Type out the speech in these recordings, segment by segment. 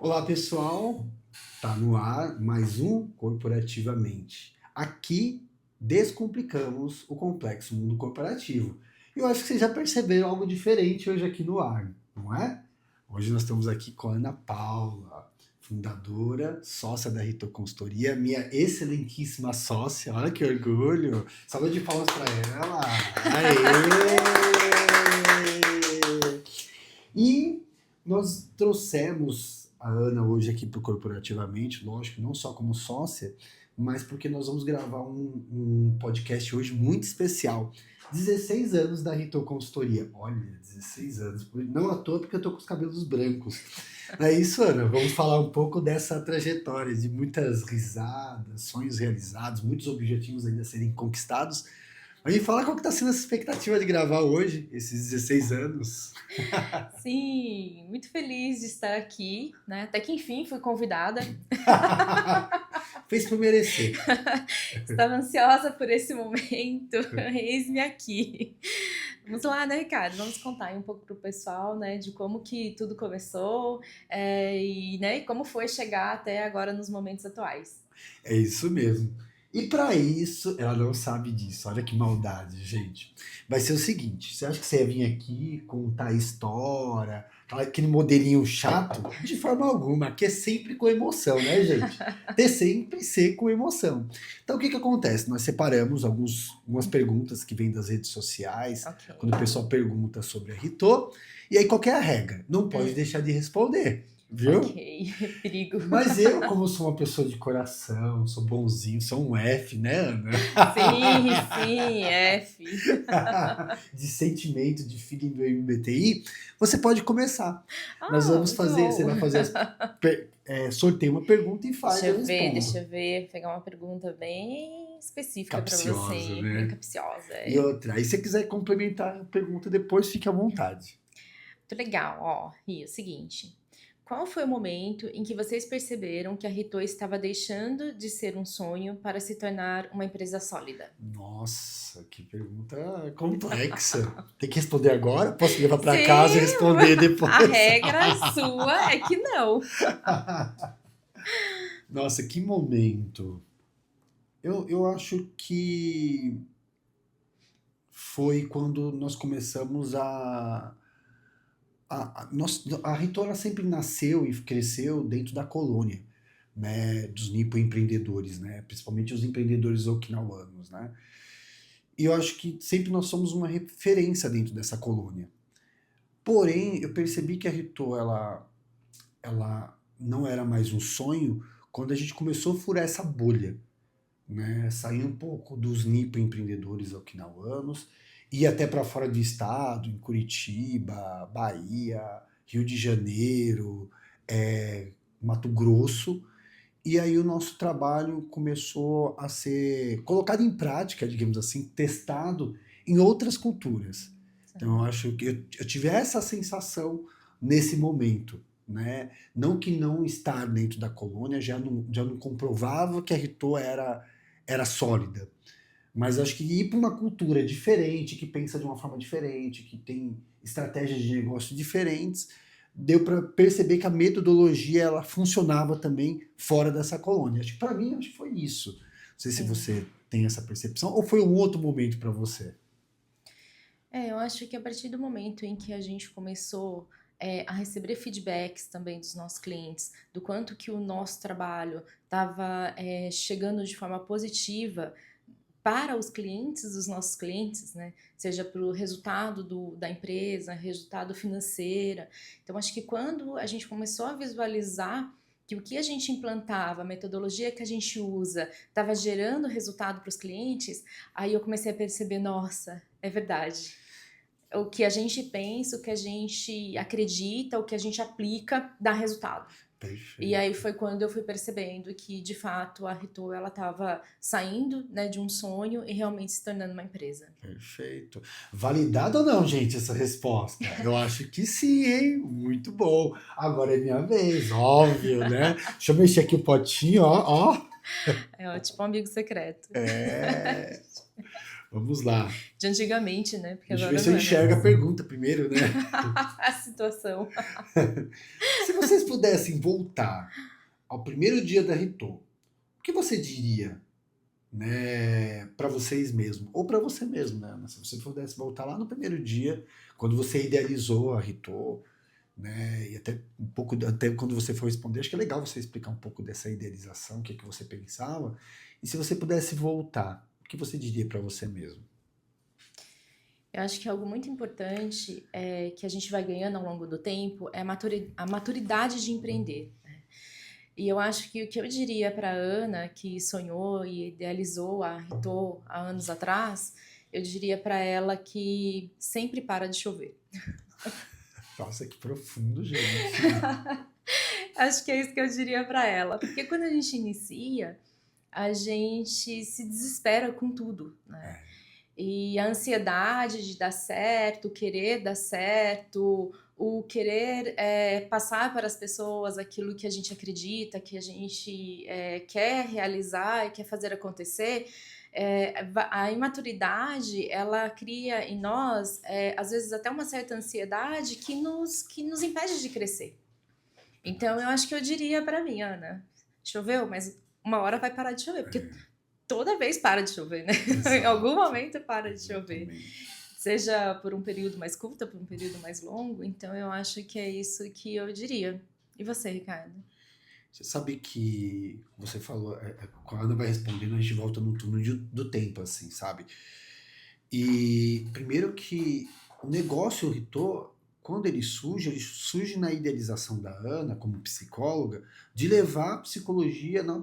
Olá, pessoal. Tá no ar mais um Corporativamente. Aqui descomplicamos o complexo mundo corporativo. E eu acho que vocês já perceberam algo diferente hoje aqui no ar, não é? Hoje nós estamos aqui com a Ana Paula, fundadora, sócia da Rito Consultoria, minha excelentíssima sócia. Olha que orgulho! Salve de palmas para ela! Aê! E nós trouxemos a Ana hoje aqui para o Corporativamente, lógico, não só como sócia, mas porque nós vamos gravar um podcast hoje muito especial. 16 anos da Rito Consultoria. Olha, 16 anos. Não à toa porque eu tô com os cabelos brancos. É isso, Ana. Vamos falar um pouco dessa trajetória de muitas risadas, sonhos realizados, muitos objetivos ainda a serem conquistados. A gente fala qual que tá sendo essa expectativa de gravar hoje, esses 16 anos. Sim, muito feliz de estar aqui, né? Até que enfim fui convidada. Fez por merecer. Estava ansiosa por esse momento. Eis-me aqui. Vamos lá, né, Ricardo? Vamos contar aí um pouco pro pessoal, né, de como que tudo começou e, né, como foi chegar até agora nos momentos atuais. É isso mesmo. E para isso, ela não sabe disso. Olha que maldade, gente. Vai ser o seguinte: você acha que você ia vir aqui contar a história, aquele modelinho chato? De forma alguma. Aqui é sempre com emoção, né, gente? Tem sempre ser com emoção. Então, o que acontece? Nós separamos algumas perguntas que vêm das redes sociais, Ok. quando o pessoal pergunta sobre a Ritô. E aí, qual que é a regra? Não pode deixar de responder. Viu? Ok, perigo. Mas eu, como sou uma pessoa de coração, sou bonzinho, sou um F, né, Ana? Sim, F. De sentimento, de feeling do MBTI, você pode começar. Nós vamos Muito fazer, você bom. vai fazer, sorteia uma pergunta e faz, eu respondo. Deixa eu ver, pegar uma pergunta bem específica para Capciosa, você, né? bem capciosa. E outra, aí se você quiser complementar a pergunta depois, fique à vontade. Muito legal, ó, e é o seguinte, qual foi o momento em que vocês perceberam que a Ritô estava deixando de ser um sonho para se tornar uma empresa sólida? Nossa, que pergunta complexa. Tem que responder agora? Posso levar para Sim, casa e responder depois? a regra sua é que não. Nossa, que momento. Eu acho que foi quando nós começamos a Ritora sempre nasceu e cresceu dentro da colônia, né, dos nipo empreendedores, né, principalmente os empreendedores okinawanos, né. E eu acho que sempre nós somos uma referência dentro dessa colônia. Porém, eu percebi que a Ritô, ela não era mais um sonho quando a gente começou a furar essa bolha, né? Sair um pouco dos nipo empreendedores okinawanos, ir até para fora do estado, em Curitiba, Bahia, Rio de Janeiro, Mato Grosso. E aí o nosso trabalho começou a ser colocado em prática, digamos assim, testado em outras culturas. Então eu acho que eu tive essa sensação nesse momento, né? Não que não estar dentro da colônia já não comprovava que a Ritô era sólida, mas acho que ir para uma cultura diferente, que pensa de uma forma diferente, que tem estratégias de negócio diferentes, deu para perceber que a metodologia ela funcionava também fora dessa colônia. Acho que para mim acho que foi isso. Não sei se você tem essa percepção ou foi um outro momento para você. Eu acho que a partir do momento em que a gente começou a receber feedbacks também dos nossos clientes, do quanto que o nosso trabalho estava chegando de forma positiva para os clientes dos nossos clientes, né? Seja para o resultado da empresa, resultado financeiro. Então, acho que quando a gente começou a visualizar que o que a gente implantava, a metodologia que a gente usa, estava gerando resultado para os clientes, aí eu comecei a perceber, nossa, é verdade. O que a gente pensa, o que a gente acredita, o que a gente aplica, dá resultado. Perfeito. E aí foi quando eu fui percebendo que, de fato, a Ritô, ela estava saindo, né, de um sonho e realmente se tornando uma empresa. Perfeito. Validado ou não, gente, essa resposta? Eu acho que sim, hein? Muito bom. Agora é minha vez, óbvio, né? Deixa eu mexer aqui o potinho, ó. É tipo um amigo secreto. Vamos lá. De antigamente, né? Porque Deixa eu ver agora se eu não é enxergo a mais pergunta primeiro, né? a situação. Se vocês pudessem voltar ao primeiro dia da Ritô, o que você diria, né, para vocês mesmos? Ou para você mesmo, né? Se você pudesse voltar lá no primeiro dia, quando você idealizou a Ritô, né? E até um pouco, até quando você for responder, acho que é legal você explicar um pouco dessa idealização, o que é que você pensava. E se você pudesse voltar, o que você diria para você mesmo? Eu acho que algo muito importante que a gente vai ganhando ao longo do tempo é a maturidade de empreender. E eu acho que o que eu diria para Ana, que sonhou e idealizou a Ritô há anos atrás, eu diria para ela que sempre para de chover. Nossa, que profundo, gente. Acho que é isso que eu diria para ela, porque quando a gente inicia, a gente se desespera com tudo, né? É, E a ansiedade de dar certo, o querer dar certo, o querer passar para as pessoas aquilo que a gente acredita, que a gente quer realizar e quer fazer acontecer, a imaturidade, ela cria em nós, às vezes até uma certa ansiedade que nos impede de crescer. Então eu acho que eu diria para mim, Ana, choveu, mas uma hora vai parar de chover, porque toda vez para de chover, né? Em algum exato, momento para de chover. exatamente. Seja por um período mais curto, por um período mais longo. Então eu acho que é isso que eu diria. E você, Ricardo? Você sabe que você falou, quando a Ana vai respondendo, a gente volta no túnel do tempo, assim, sabe? E primeiro que o negócio Ritô, quando ele surge na idealização da Ana como psicóloga, de levar a psicologia, não a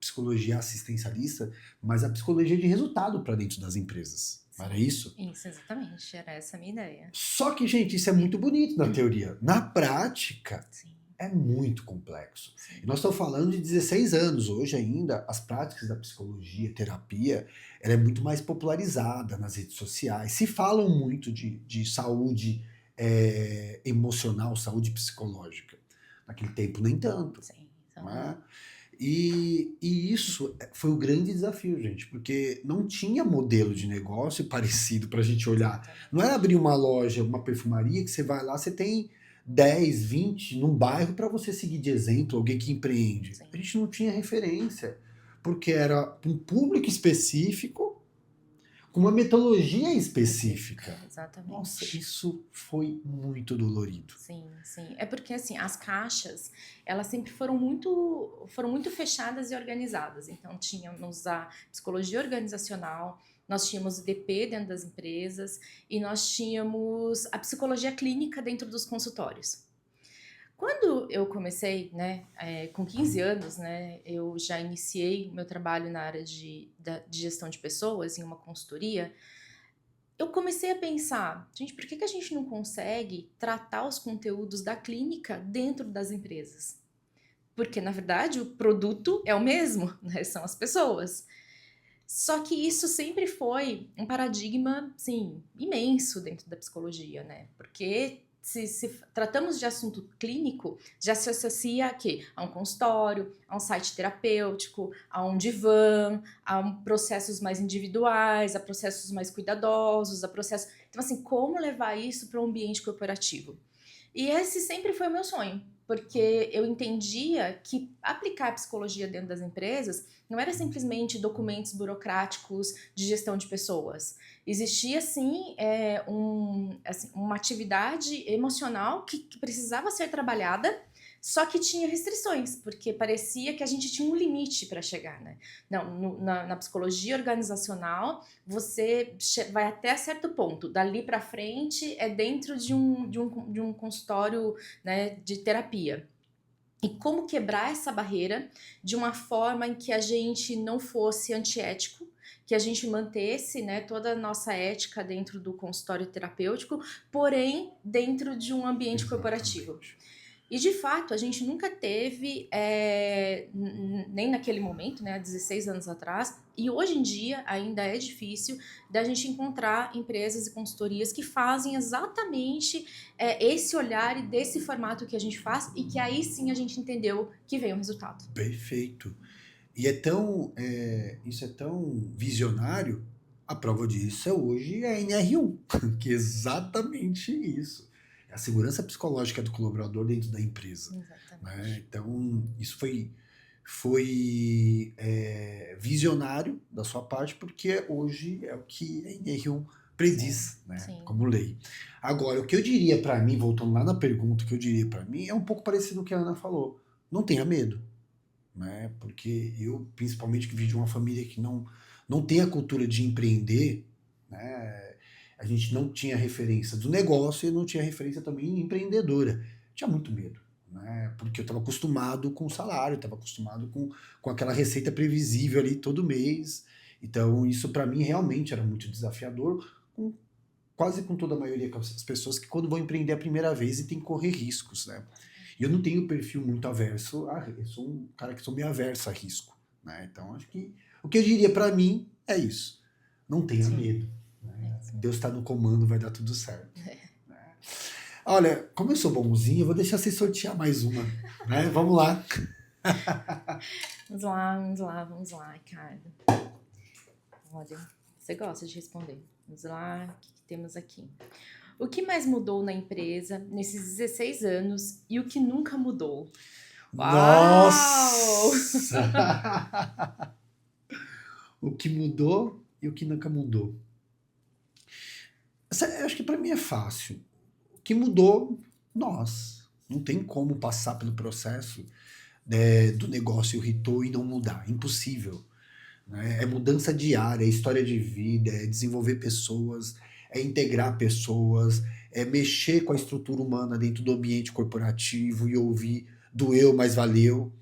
psicologia assistencialista, mas a psicologia de resultado para dentro das empresas. Não era Sim, isso? isso, exatamente. Era essa a minha ideia. Só que, gente, isso é muito bonito na teoria. Na prática, Sim, é muito complexo. E sim, nós estamos falando de 16 anos. Hoje ainda, as práticas da psicologia, terapia, ela é muito mais popularizada nas redes sociais. Se falam muito de saúde emocional, saúde psicológica. Naquele tempo, nem tanto. sim. Então, Né? E isso foi o grande desafio, gente, porque não tinha modelo de negócio parecido para a gente olhar. Não é exatamente. abrir uma loja, uma perfumaria, que você vai lá, você tem 10, 20 num bairro para você seguir de exemplo, alguém que empreende. Sim, A gente não tinha referência, porque era um público específico, com uma metodologia específica, específica. Nossa, exatamente. isso foi muito dolorido. Sim, sim. É porque assim, as caixas, elas sempre foram muito fechadas e organizadas. Então, tínhamos a psicologia organizacional, nós tínhamos o DP dentro das empresas e nós tínhamos a psicologia clínica dentro dos consultórios. Quando eu comecei, né, com 15 anos, né, eu já iniciei meu trabalho na área de gestão de pessoas em uma consultoria. Eu comecei a pensar, gente, por que que a gente não consegue tratar os conteúdos da clínica dentro das empresas? Porque, na verdade, o produto é o mesmo, né? São as pessoas. Só que isso sempre foi um paradigma, sim, imenso dentro da psicologia, né? Porque se tratamos de assunto clínico, já se associa a quê? A um consultório, a um site terapêutico, a um divã, processos mais individuais, a processos mais cuidadosos, a processos... Então, assim, como levar isso para o ambiente corporativo? E esse sempre foi o meu sonho, porque eu entendia que aplicar a psicologia dentro das empresas não era simplesmente documentos burocráticos de gestão de pessoas. Existia, sim, uma atividade emocional que precisava ser trabalhada, só que tinha restrições, porque parecia que a gente tinha um limite para chegar, né? Não, na psicologia organizacional, você vai até certo ponto. Dali para frente é dentro de um consultório, né, de terapia. E como quebrar essa barreira de uma forma em que a gente não fosse antiético, que a gente mantesse, né, toda a nossa ética dentro do consultório terapêutico, porém dentro de um ambiente corporativo. Exatamente. E de fato, a gente nunca teve, nem naquele momento, né, há 16 anos atrás, e hoje em dia ainda é difícil da gente encontrar empresas e consultorias que fazem exatamente esse olhar e desse formato que a gente faz, e que aí sim a gente entendeu que veio um resultado. Perfeito. E isso é tão visionário. A prova disso é hoje a NR1, que é exatamente isso. É a segurança psicológica do colaborador dentro da empresa, né? Exatamente. Então, isso foi visionário da sua parte, porque hoje é o que a NR1 Sim, prediz, né, sim, como lei. Agora, o que eu diria para mim, voltando lá na pergunta, o que eu diria para mim é um pouco parecido com o que a Ana falou. Não tenha medo, né? Porque eu, principalmente que vim de uma família que não tem a cultura de empreender, né? A gente não tinha referência do negócio e não tinha referência também empreendedora. Tinha muito medo, né? Porque eu estava acostumado com o salário, estava acostumado com aquela receita previsível ali todo mês. Então, isso para mim realmente era muito desafiador, com, quase com toda a maioria das pessoas que quando vão empreender a primeira vez e tem que correr riscos, né? E eu não tenho perfil muito averso, eu sou um cara que sou meio averso a risco, né? Então, acho que o que eu diria para mim é isso. Não tenha sim, medo, é né? isso Deus mesmo. está no comando, vai dar tudo certo. Né? Olha, como eu sou bonzinho, eu vou deixar você sortear mais uma, né? Vamos lá. Vamos lá, vamos lá, vamos lá, Ricardo. Olha, você gosta de responder. Vamos lá, o que temos aqui? O que mais mudou na empresa nesses 16 anos e o que nunca mudou? Uau! Nossa! O que mudou e o que nunca mudou. Eu acho que para mim é fácil. O que mudou, nós. Não tem como passar pelo processo do negócio Ritou e não mudar. Impossível. Né? É mudança diária, é história de vida, é desenvolver pessoas, é integrar pessoas, é mexer com a estrutura humana dentro do ambiente corporativo e ouvir doeu, mas valeu.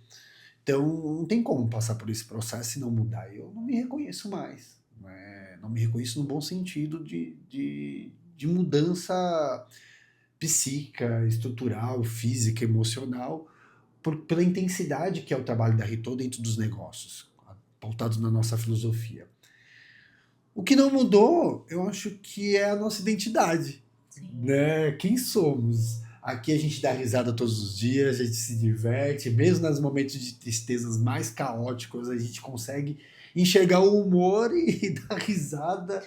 Então, não tem como passar por esse processo e não mudar. Eu não me reconheço mais. Né? Não me reconheço no bom sentido de mudança psíquica, estrutural, física, emocional, pela intensidade que é o trabalho da Ritô dentro dos negócios, pautados na nossa filosofia. O que não mudou, eu acho que é a nossa identidade, Sim, né? Quem somos? Aqui a gente dá risada todos os dias, a gente se diverte, mesmo nos momentos de tristezas mais caóticos, a gente consegue enxergar o humor e dar risada,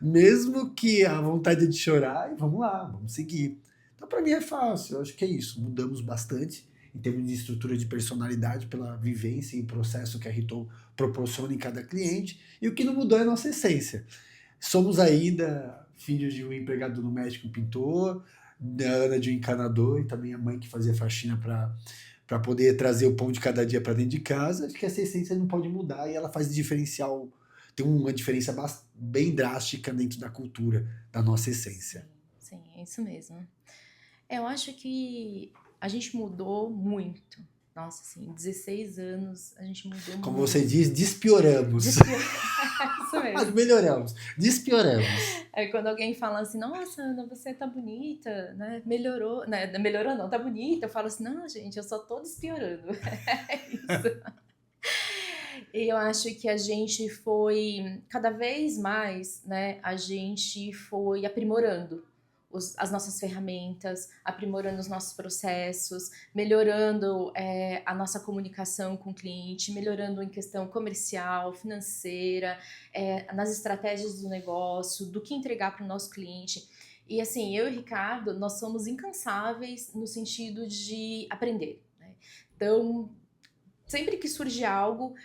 mesmo que a vontade de chorar, e vamos lá, vamos seguir. Então, para mim é fácil, eu acho que é isso. Mudamos bastante em termos de estrutura de personalidade pela vivência e processo que a Rito proporciona em cada cliente, e o que não mudou é a nossa essência. Somos ainda filhos de um empregado doméstico pintor, da Ana de um encanador e também a mãe que fazia faxina para poder trazer o pão de cada dia para dentro de casa. Acho que essa essência não pode mudar e ela faz diferencial, tem uma diferença bem drástica dentro da cultura da nossa essência. sim, sim, é isso mesmo. Eu acho que a gente mudou muito. Nossa, assim, 16 anos, a gente mudou Como você muito. diz, despioramos. Despior... Isso mesmo. Melhoramos, despioramos. Aí quando alguém fala assim, nossa, Ana, você tá bonita, né? Melhorou, né? Melhorou não, tá bonita. Eu falo assim, não, gente, eu só tô despiorando. É isso. E eu acho que a gente foi, cada vez mais, né? A gente foi aprimorando as nossas ferramentas, aprimorando os nossos processos, melhorando a nossa comunicação com o cliente, melhorando em questão comercial, financeira, nas estratégias do negócio, do que entregar para o nosso cliente. E assim, eu e o Ricardo, nós somos incansáveis no sentido de aprender. Né? Então, sempre que surge algo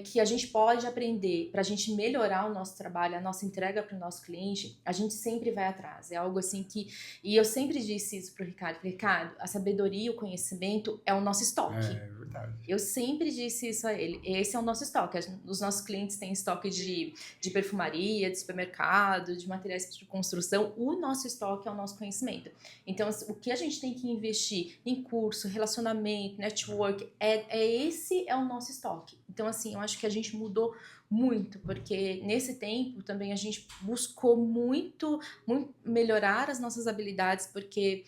que a gente pode aprender para a gente melhorar o nosso trabalho, a nossa entrega para o nosso cliente, a gente sempre vai atrás. É algo assim que. E eu sempre disse isso para o Ricardo: Ricardo, a sabedoria e o conhecimento é o nosso estoque. É verdade. Eu sempre disse isso a ele. Esse é o nosso estoque. Os nossos clientes têm estoque de perfumaria, de supermercado, de materiais de construção. O nosso estoque é o nosso conhecimento. Então, o que a gente tem que investir em curso, relacionamento, network, esse é o nosso estoque. Então, assim, eu acho que a gente mudou muito, porque nesse tempo também a gente buscou muito melhorar as nossas habilidades, porque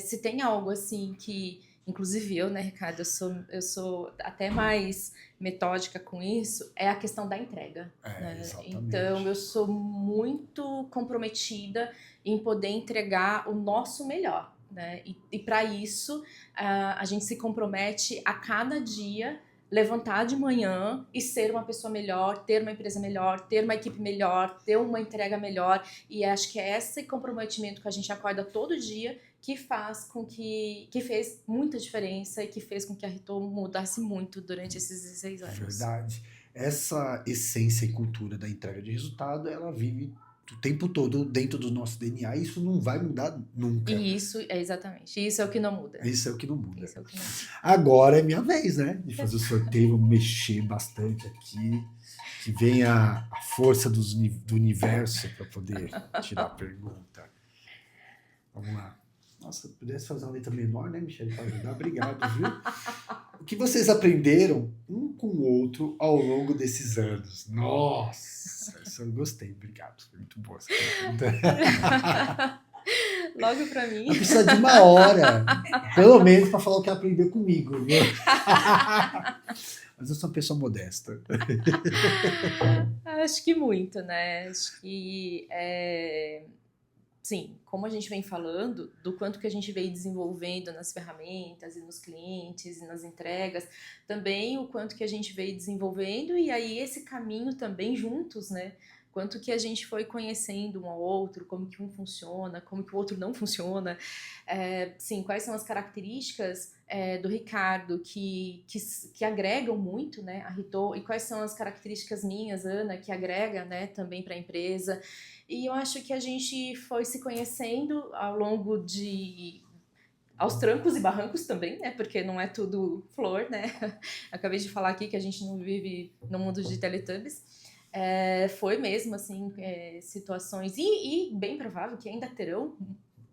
se tem algo assim que inclusive eu, né, Ricardo, eu sou até mais metódica com isso, é a questão da entrega. Né? Então, Exatamente. eu sou muito comprometida em poder entregar o nosso melhor. Né? E para isso, a gente se compromete a cada dia levantar de manhã e ser uma pessoa melhor, ter uma empresa melhor, ter uma equipe melhor, ter uma entrega melhor. E acho que é esse comprometimento que a gente acorda todo dia que faz com que fez muita diferença e que fez com que a Rito mudasse muito durante esses 16 anos. Verdade. Essa essência e cultura da entrega de resultado, ela vive o tempo todo dentro do nosso DNA e isso não vai mudar nunca. E isso é exatamente, isso é o que não muda. Isso é o que não muda. Isso é o que não muda. Agora é minha vez, né? De fazer o sorteio, vamos mexer bastante aqui. Que venha a força do universo para poder tirar a pergunta. Vamos lá. Nossa, se pudesse fazer uma letra menor, né, Michele, para ajudar? Obrigado, viu? O que vocês aprenderam um com o outro ao longo desses anos? Nossa, isso eu gostei, obrigado. Foi muito boa essa pergunta. Logo pra mim. Precisa de uma hora, pelo menos, para falar o que aprendeu comigo, viu? Mas eu sou uma pessoa modesta. Acho que muito, né? Acho que sim, como a gente vem falando, do quanto que a gente veio desenvolvendo nas ferramentas e nos clientes e nas entregas, também o quanto que a gente veio desenvolvendo e aí esse caminho também juntos, né? Quanto que a gente foi conhecendo um ao outro, como que um funciona, como que o outro não funciona. Sim, quais são as características do Ricardo que agregam muito, né, a Rito, e quais são as características minhas, Ana, que agrega, né, também para a empresa. E eu acho que a gente foi se conhecendo ao longo aos trancos e barrancos também, né? Porque não é tudo flor, né? Acabei de falar aqui que a gente não vive no mundo de Teletubbies. Foi mesmo, assim, situações, e bem provável que ainda terão.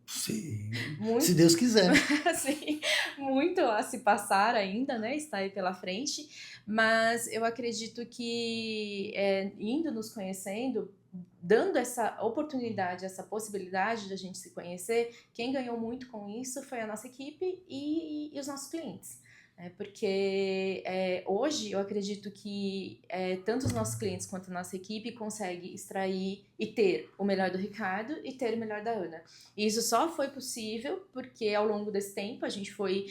Sim, muito, se Deus quiser. assim, muito a se passar ainda, né? Está aí pela frente. Mas eu acredito que indo nos conhecendo, dando essa oportunidade, essa possibilidade de a gente se conhecer, quem ganhou muito com isso foi a nossa equipe e os nossos clientes. Porque hoje eu acredito que tanto os nossos clientes quanto a nossa equipe consegue extrair e ter o melhor do Ricardo e ter o melhor da Ana. E isso só foi possível porque ao longo desse tempo a gente foi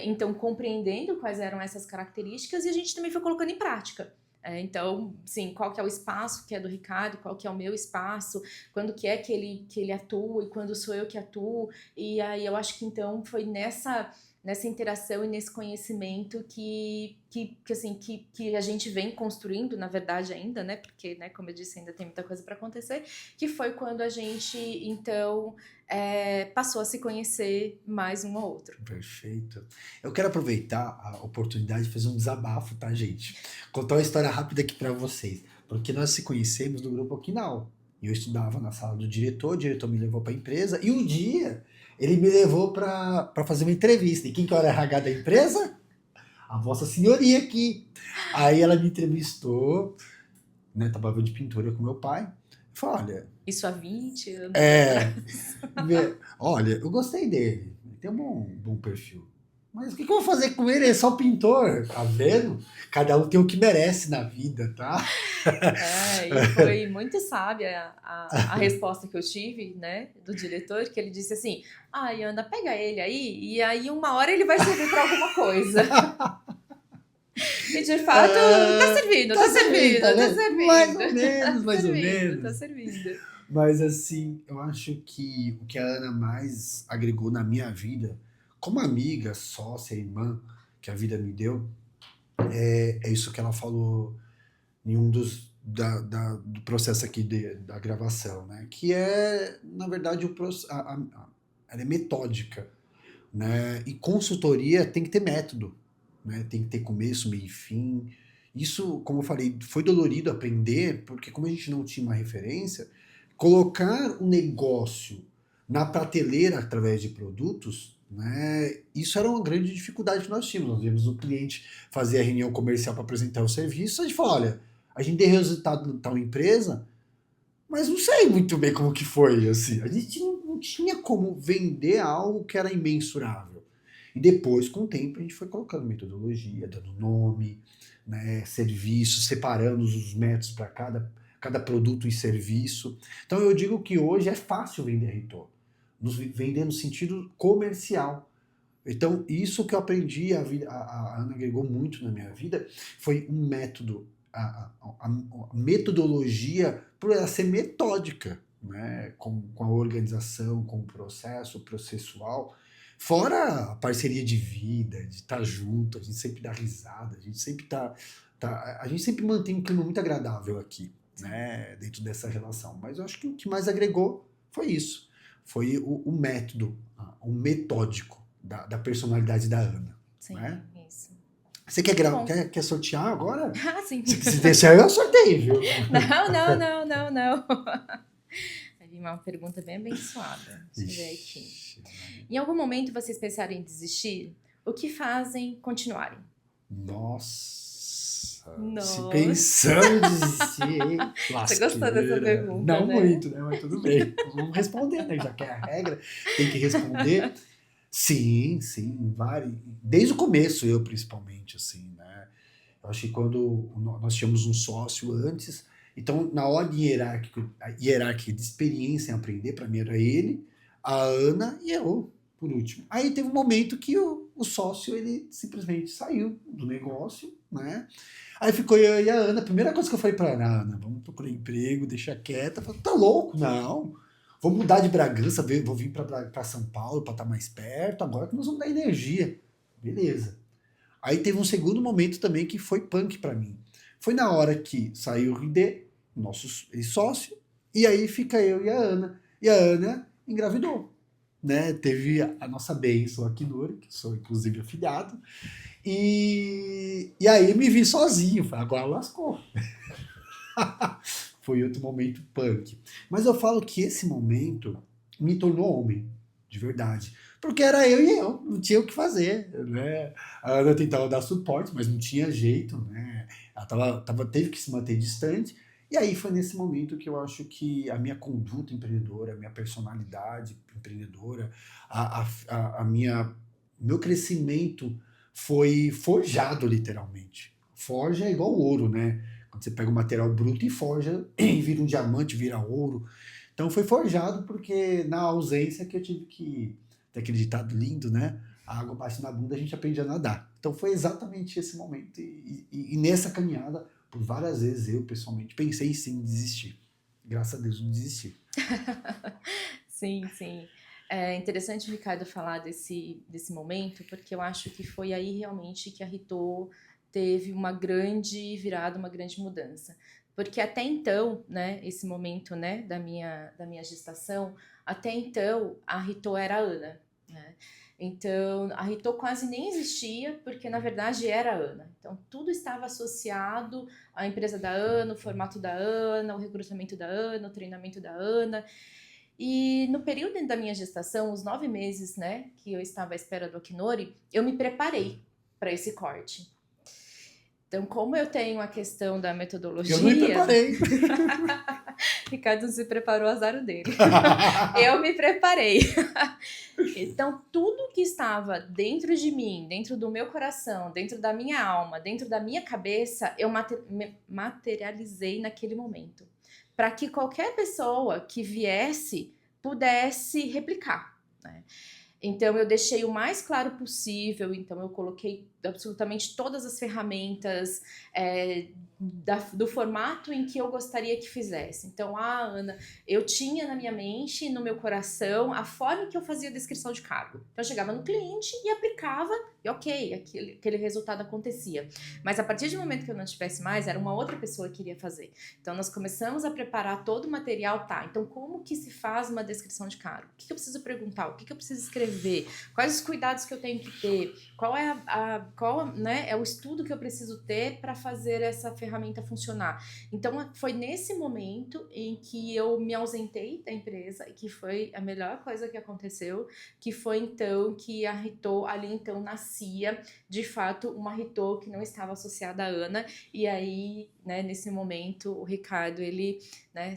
então compreendendo quais eram essas características e a gente também foi colocando em prática. Então, sim, qual que é o espaço que é do Ricardo, qual que é o meu espaço, quando que é que ele atua e quando sou eu que atuo. E aí eu acho que então foi nessa interação e nesse conhecimento que a gente vem construindo, na verdade, ainda, né? Porque, né, como eu disse, ainda tem muita coisa para acontecer, que foi quando a gente, então, passou a se conhecer mais um ao outro. Perfeito. Eu quero aproveitar a oportunidade de fazer um desabafo, tá, gente? Contar uma história rápida aqui para vocês. Porque nós se conhecemos no Grupo Okinawa. Eu estudava na sala do diretor, o diretor me levou para a empresa, e um dia ele me levou para fazer uma entrevista. E quem que era a RH da empresa? A Vossa Senhoria aqui. Aí ela me entrevistou, né? Trabalhava de pintura com meu pai. Falei, olha... Isso há 20 anos atrás. Olha, eu gostei dele. Ele tem um bom perfil. Mas o que eu vou fazer com ele? Ele é só pintor, tá vendo? Cada um tem o que merece na vida, tá? E foi muito sábia a resposta que eu tive, né, do diretor, que ele disse assim, Ana, pega ele aí, e aí uma hora ele vai servir para alguma coisa. E de fato, tá servindo. Mais ou menos. Tá servindo. Mas assim, eu acho que o que a Ana mais agregou na minha vida, como amiga, sócia, irmã, que a vida me deu, é isso que ela falou em um do processo aqui da gravação, né? Que na verdade, ela é metódica, né? E consultoria tem que ter método, né? Tem que ter começo, meio e fim. Isso, como eu falei, foi dolorido aprender, porque como a gente não tinha uma referência, colocar um negócio na prateleira através de produtos, né, isso era uma grande dificuldade que nós tínhamos. Nós vimos o cliente fazer a reunião comercial para apresentar o serviço, a gente falou, olha, a gente deu resultado em tal empresa, mas não sei muito bem como que foi, assim. A gente não tinha como vender algo que era imensurável. E depois, com o tempo, a gente foi colocando metodologia, dando nome, né, serviços, separando os métodos para cada produto e serviço. Então eu digo que hoje é fácil vender Rito. Vender no sentido comercial. Então, isso que eu aprendi, a Ana agregou muito na minha vida, foi um método, a metodologia, por ela ser metódica, né? Com a organização, com o processo processual, fora a parceria de vida, de estar junto, a gente sempre dá risada, a gente sempre a gente sempre mantém um clima muito agradável aqui, né? Dentro dessa relação. Mas eu acho que o que mais agregou foi isso. Foi o método, o metódico da personalidade da Ana. Sim, Né? isso. Você quer sortear agora? Ah, sim. Se deixar, eu sorteio, viu? Não. Vai vir uma pergunta bem abençoada. Deixa eu ver aqui. Em algum momento vocês pensaram em desistir? O que fazem continuarem? Nossa. Se Nossa. pensando em desistir, hein? Você gostou dessa pergunta, Não né? muito, né? Mas tudo bem. Vamos responder, né? Já que é a regra, tem que responder. Sim, desde o começo, eu principalmente, assim, né? Eu acho que quando nós tínhamos um sócio antes, então na ordem hierárquica de experiência em aprender, para mim era ele, a Ana e eu, por último. Aí teve um momento que o sócio, ele simplesmente saiu do negócio, né? Aí ficou eu e a Ana. A primeira coisa que eu falei pra Ana, vamos procurar emprego, deixa quieta. Eu falei, tá louco? Não. Vou mudar de Bragança, vou vir pra São Paulo pra estar mais perto. Agora que nós vamos dar energia. Beleza. Aí teve um segundo momento também que foi punk pra mim. Foi na hora que saiu o Ridê, nosso sócio, e aí fica eu e a Ana. E a Ana engravidou. Né? Teve a nossa bênção aqui no Uri, que sou inclusive afiliado. E aí eu me vi sozinho, falei, agora lascou. Foi outro momento punk. Mas eu falo que esse momento me tornou homem, de verdade. Porque era eu e eu, não tinha o que fazer, né? A Ana tentava dar suporte, mas não tinha jeito, né? Ela teve que se manter distante. E aí foi nesse momento que eu acho que a minha conduta empreendedora, a minha personalidade empreendedora, a minha, meu crescimento foi forjado literalmente. Forja é igual ouro, né? Quando você pega o material bruto e forja, e vira um diamante, vira ouro. Então foi forjado porque na ausência que eu tive que ter aquele ditado lindo, né? A água bate na bunda, a gente aprende a nadar. Então foi exatamente esse momento. E nessa caminhada, por várias vezes eu pessoalmente pensei sim em desistir. Graças a Deus não desisti. Sim. É interessante o Ricardo falar desse momento, porque eu acho que foi aí realmente que a Ritô teve uma grande virada, uma grande mudança. Porque até então, né, esse momento, né, da minha gestação, até então a Ritô era a Ana, né? Então, a Ritô quase nem existia, porque na verdade era a Ana. Então, tudo estava associado à empresa da Ana, o formato da Ana, o recrutamento da Ana, o treinamento da Ana. E no período da minha gestação, os 9 meses, né, que eu estava à espera do Acnori, eu me preparei para esse corte. Então, como eu tenho a questão da metodologia... Eu não me preparei. Ricardo se preparou, azar dele. Eu me preparei. Então, tudo que estava dentro de mim, dentro do meu coração, dentro da minha alma, dentro da minha cabeça, eu materializei naquele momento. Para que qualquer pessoa que viesse pudesse replicar, né? Então, eu deixei o mais claro possível. Então, eu coloquei absolutamente todas as ferramentas do formato em que eu gostaria que fizesse. Então, Ana, eu tinha na minha mente, no meu coração, a forma que eu fazia a descrição de cargo. Então, eu chegava no cliente e aplicava, e ok, aquele resultado acontecia. Mas a partir do momento que eu não tivesse mais, era uma outra pessoa que iria fazer. Então, nós começamos a preparar todo o material, tá? Então, como que se faz uma descrição de cargo? O que eu preciso perguntar? O que eu preciso escrever? Quais os cuidados que eu tenho que ter? Qual é o estudo que eu preciso ter para fazer essa ferramenta funcionar? Então, foi nesse momento em que eu me ausentei da empresa, e que foi a melhor coisa que aconteceu, que foi então que a Ritô ali então nascia, de fato, uma Ritô que não estava associada à Ana. E aí, né, nesse momento, o Ricardo, ele, né,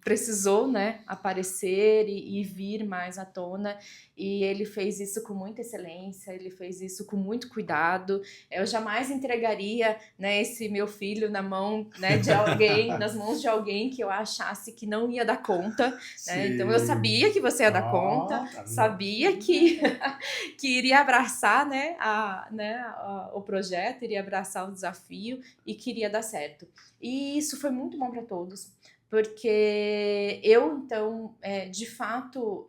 precisou, né, aparecer e vir mais à tona, e ele fez isso com muita excelência, ele fez isso com muito cuidado. Eu jamais entregaria, né, esse meu filho na mão, né, de alguém, nas mãos de alguém que eu achasse que não ia dar conta, né? Então eu sabia que você ia dar conta, Tá sabia que que iria abraçar, né, o projeto, iria abraçar o desafio e queria dar certo. E isso foi muito bom para todos, porque eu, então, de fato,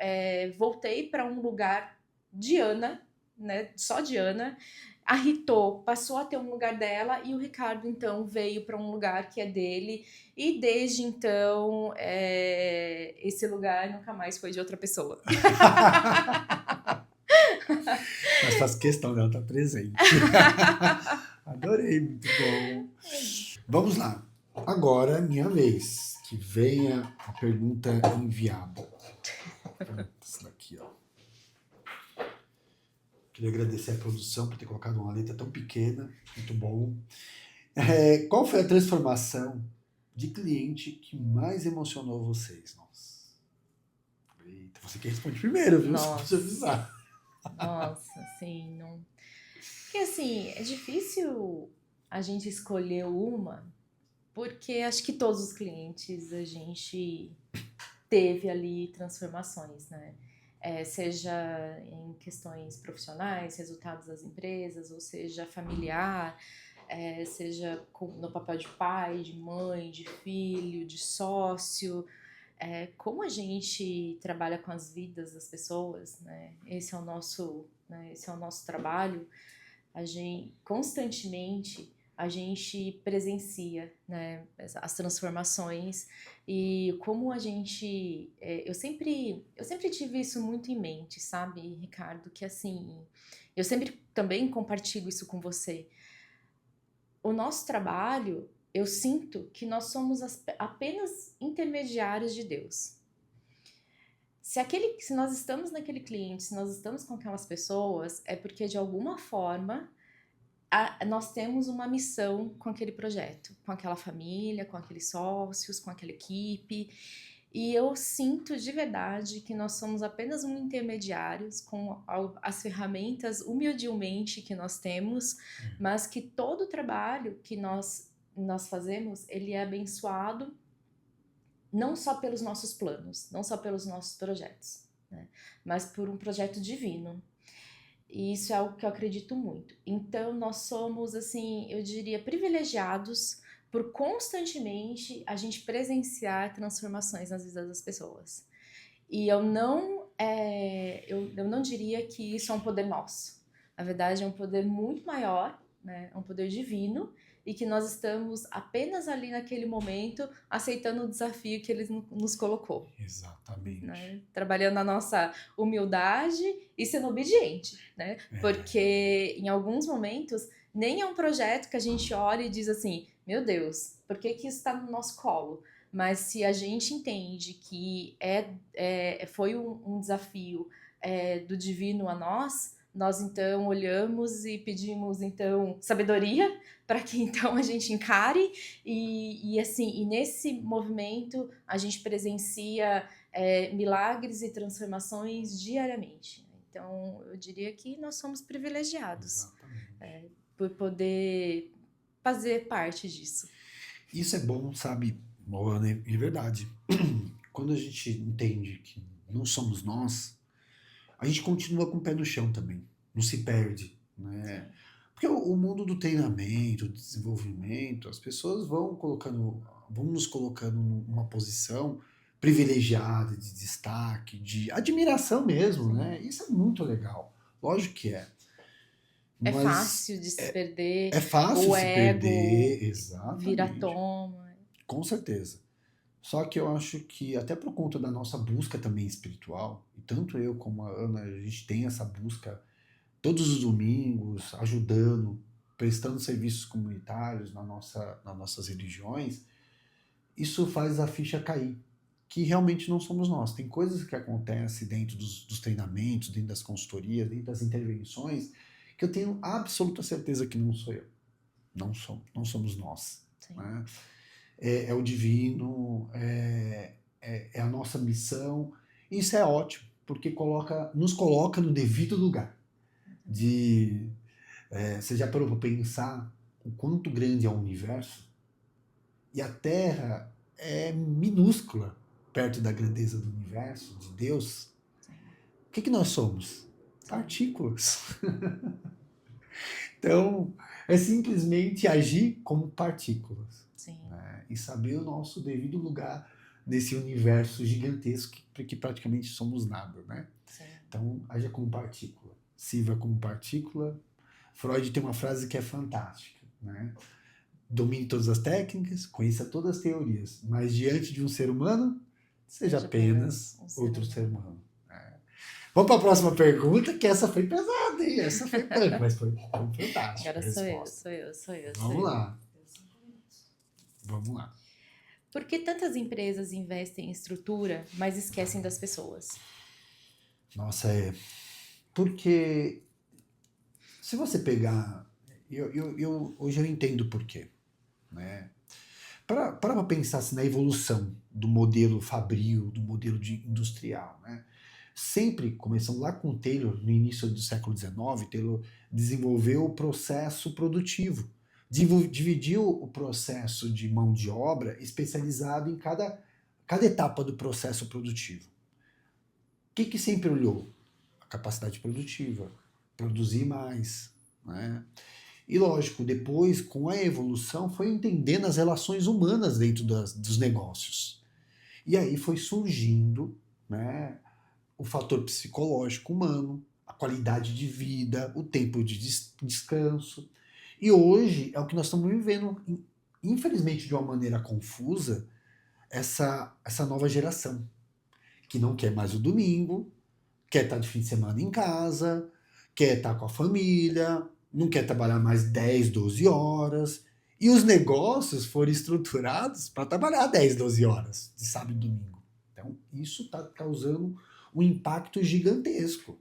voltei para um lugar de Ana, né, só de Ana. A Ritô passou a ter um lugar dela e o Ricardo, então, veio para um lugar que é dele. E desde então, esse lugar nunca mais foi de outra pessoa. Mas faz questão dela estar presente. Adorei, muito bom. Vamos lá. Agora é minha vez. Que venha a pergunta enviada. Essa daqui, ó. Queria agradecer a produção por ter colocado uma letra tão pequena. Muito bom. Qual foi a transformação de cliente que mais emocionou vocês? Nossa. Eita, você que responde primeiro, viu? Só pra te avisar. Nossa, assim, não... Porque, assim, é difícil a gente escolher uma, porque acho que todos os clientes a gente teve ali transformações, né? Seja em questões profissionais, resultados das empresas, ou seja familiar, seja no papel de pai, de mãe, de filho, de sócio. Como a gente trabalha com as vidas das pessoas, né? Esse é o nosso trabalho. A gente constantemente a gente presencia, né, as transformações e como a gente eu sempre tive isso muito em mente, sabe, Ricardo, que assim, eu sempre também compartilho isso com você. O nosso trabalho, eu sinto que nós somos apenas intermediários de Deus. Se nós estamos naquele cliente, se nós estamos com aquelas pessoas, é porque de alguma forma nós temos uma missão com aquele projeto, com aquela família, com aqueles sócios, com aquela equipe. E eu sinto de verdade que nós somos apenas um intermediários com as ferramentas humildemente que nós temos, mas que todo o trabalho que nós fazemos, ele é abençoado não só pelos nossos planos, não só pelos nossos projetos, né? Mas por um projeto divino. E isso é algo que eu acredito muito. Então, nós somos, assim, eu diria, privilegiados por constantemente a gente presenciar transformações nas vidas das pessoas. E eu não diria que isso é um poder nosso. Na verdade, é um poder muito maior, né? É um poder divino, e que nós estamos apenas ali naquele momento aceitando o desafio que ele nos colocou. Exatamente. Né? Trabalhando a nossa humildade e sendo obediente, né? Porque em alguns momentos nem é um projeto que a gente olha e diz assim, meu Deus, por que isso está no nosso colo? Mas se a gente entende que foi um desafio do divino a nós então olhamos e pedimos então sabedoria para que então a gente encare e assim, e nesse movimento a gente presencia milagres e transformações diariamente. Então eu diria que nós somos privilegiados por poder fazer parte disso. Isso é bom, sabe, Moana, é verdade. Quando a gente entende que não somos nós, a gente continua com o pé no chão também, não se perde, né? Sim. Porque o mundo do treinamento, do desenvolvimento, as pessoas vão nos colocando numa posição privilegiada, de destaque, de admiração mesmo, né? Isso é muito legal, lógico que é. É fácil de se perder. É fácil se perder, exatamente. Vira toma. Com certeza. Só que eu acho que, até por conta da nossa busca também espiritual, e tanto eu como a Ana, a gente tem essa busca todos os domingos, ajudando, prestando serviços comunitários nas nossas religiões, isso faz a ficha cair, que realmente não somos nós. Tem coisas que acontecem dentro dos treinamentos, dentro das consultorias, dentro das intervenções, que eu tenho absoluta certeza que não sou eu. Não somos nós. Né? É o divino, é a nossa missão. Isso é ótimo, porque nos coloca no devido lugar. Você já parou para pensar o quanto grande é o universo? E a Terra é minúscula perto da grandeza do universo, de Deus. Sim, O que nós somos? sim, Partículas. Então, é simplesmente agir como partículas, sim, né? E saber o nosso devido lugar nesse universo gigantesco que praticamente somos nada, né? sim. Então, haja como partícula, sirva como partícula. Freud tem uma frase que é fantástica, né? Domine todas as técnicas, conheça todas as teorias, mas diante de um ser humano, seja Seja apenas apenas um ser outro ser humano. humano. Vamos para a próxima pergunta, que essa foi pesada, hein? Essa foi punk, mas foi fantástica Agora a resposta. sou eu, sou Vamos eu. lá, vamos lá. Por que tantas empresas investem em estrutura, mas esquecem das pessoas? Nossa, porque se você pegar. Hoje eu entendo por quê, né? Para pensar assim, na evolução do modelo fabril, do modelo industrial, né? Sempre, começando lá com Taylor, no início do século XIX, Taylor desenvolveu o processo produtivo. Dividiu o processo de mão de obra especializado em cada etapa do processo produtivo. O que sempre olhou? A capacidade produtiva, produzir mais, né? E lógico, depois, com a evolução, foi entendendo as relações humanas dentro dos negócios. E aí foi surgindo, né, o fator psicológico humano, a qualidade de vida, o tempo de descanso. E hoje é o que nós estamos vivendo, infelizmente de uma maneira confusa, essa nova geração, que não quer mais o domingo, quer estar de fim de semana em casa, quer estar com a família, não quer trabalhar mais 10, 12 horas. E os negócios foram estruturados para trabalhar 10, 12 horas de sábado e domingo. Então, isso está causando um impacto gigantesco.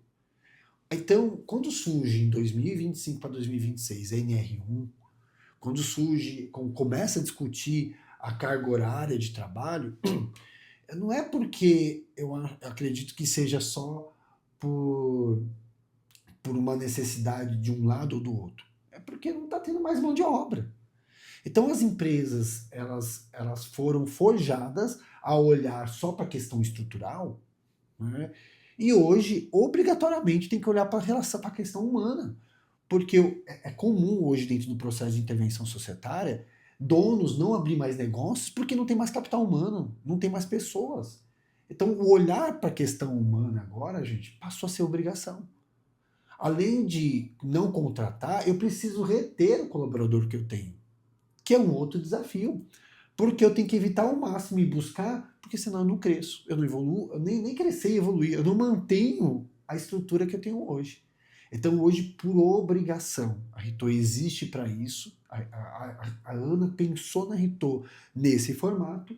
Então, quando surge em 2025 para 2026 a NR1, quando começa a discutir a carga horária de trabalho, não é porque eu acredito que seja só por, por uma necessidade de um lado ou do outro. É porque não está tendo mais mão de obra. Então as empresas elas foram forjadas a olhar só para a questão estrutural, né? E hoje, obrigatoriamente, tem que olhar para a questão humana. Porque é comum hoje, dentro do processo de intervenção societária, donos não abrir mais negócios porque não tem mais capital humano, não tem mais pessoas. Então, o olhar para a questão humana agora, gente, passou a ser obrigação. Além de não contratar, eu preciso reter o colaborador que eu tenho, que é um outro desafio. Porque eu tenho que evitar ao máximo e buscar, porque senão eu não cresço, eu não evoluo, eu nem crescer e evoluir, eu não mantenho a estrutura que eu tenho hoje. Então, hoje, por obrigação, a Ritor existe para isso. A Ana pensou na Ritor nesse formato,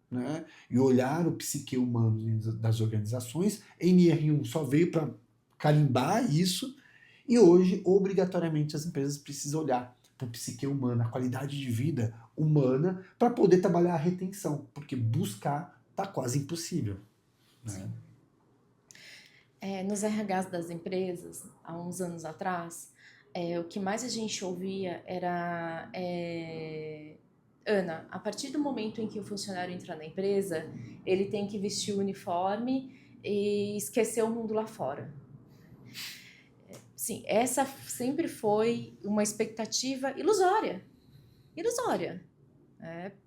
né? E olhar o psique humano das organizações. A NR1 só veio para carimbar isso. E hoje, obrigatoriamente, as empresas precisam olhar para o psique humano, a qualidade de vida humana, para poder trabalhar a retenção, porque buscar está quase impossível, né? Sim. Nos RHs das empresas, há uns anos atrás, o que mais a gente ouvia era: Ana, a partir do momento em que o funcionário entra na empresa, ele tem que vestir o uniforme e esquecer o mundo lá fora. Sim, essa sempre foi uma expectativa ilusória. Ilusória.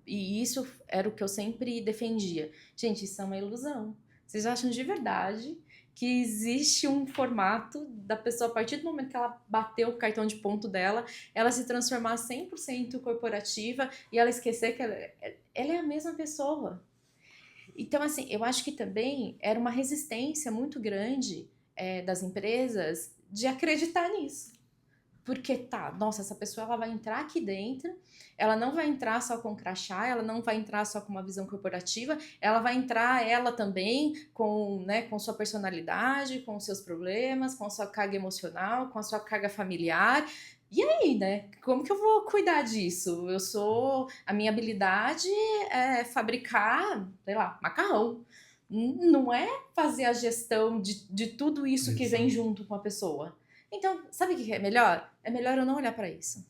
E isso era o que eu sempre defendia. Gente, isso é uma ilusão. Vocês acham de verdade que existe um formato da pessoa, a partir do momento que ela bateu o cartão de ponto dela, ela se transformar 100% corporativa e ela esquecer que ela é a mesma pessoa? Então, assim, eu acho que também era uma resistência muito grande das empresas de acreditar nisso. Porque tá, nossa, essa pessoa ela vai entrar aqui dentro, ela não vai entrar só com crachá, ela não vai entrar só com uma visão corporativa, ela vai entrar ela também com, né, com sua personalidade, com seus problemas, com sua carga emocional, com a sua carga familiar. E aí, né? Como que eu vou cuidar disso? A minha habilidade é fabricar, sei lá, macarrão. Não é fazer a gestão de tudo isso que vem Exato. junto com a pessoa. Então, sabe o que é melhor? É melhor eu não olhar para isso.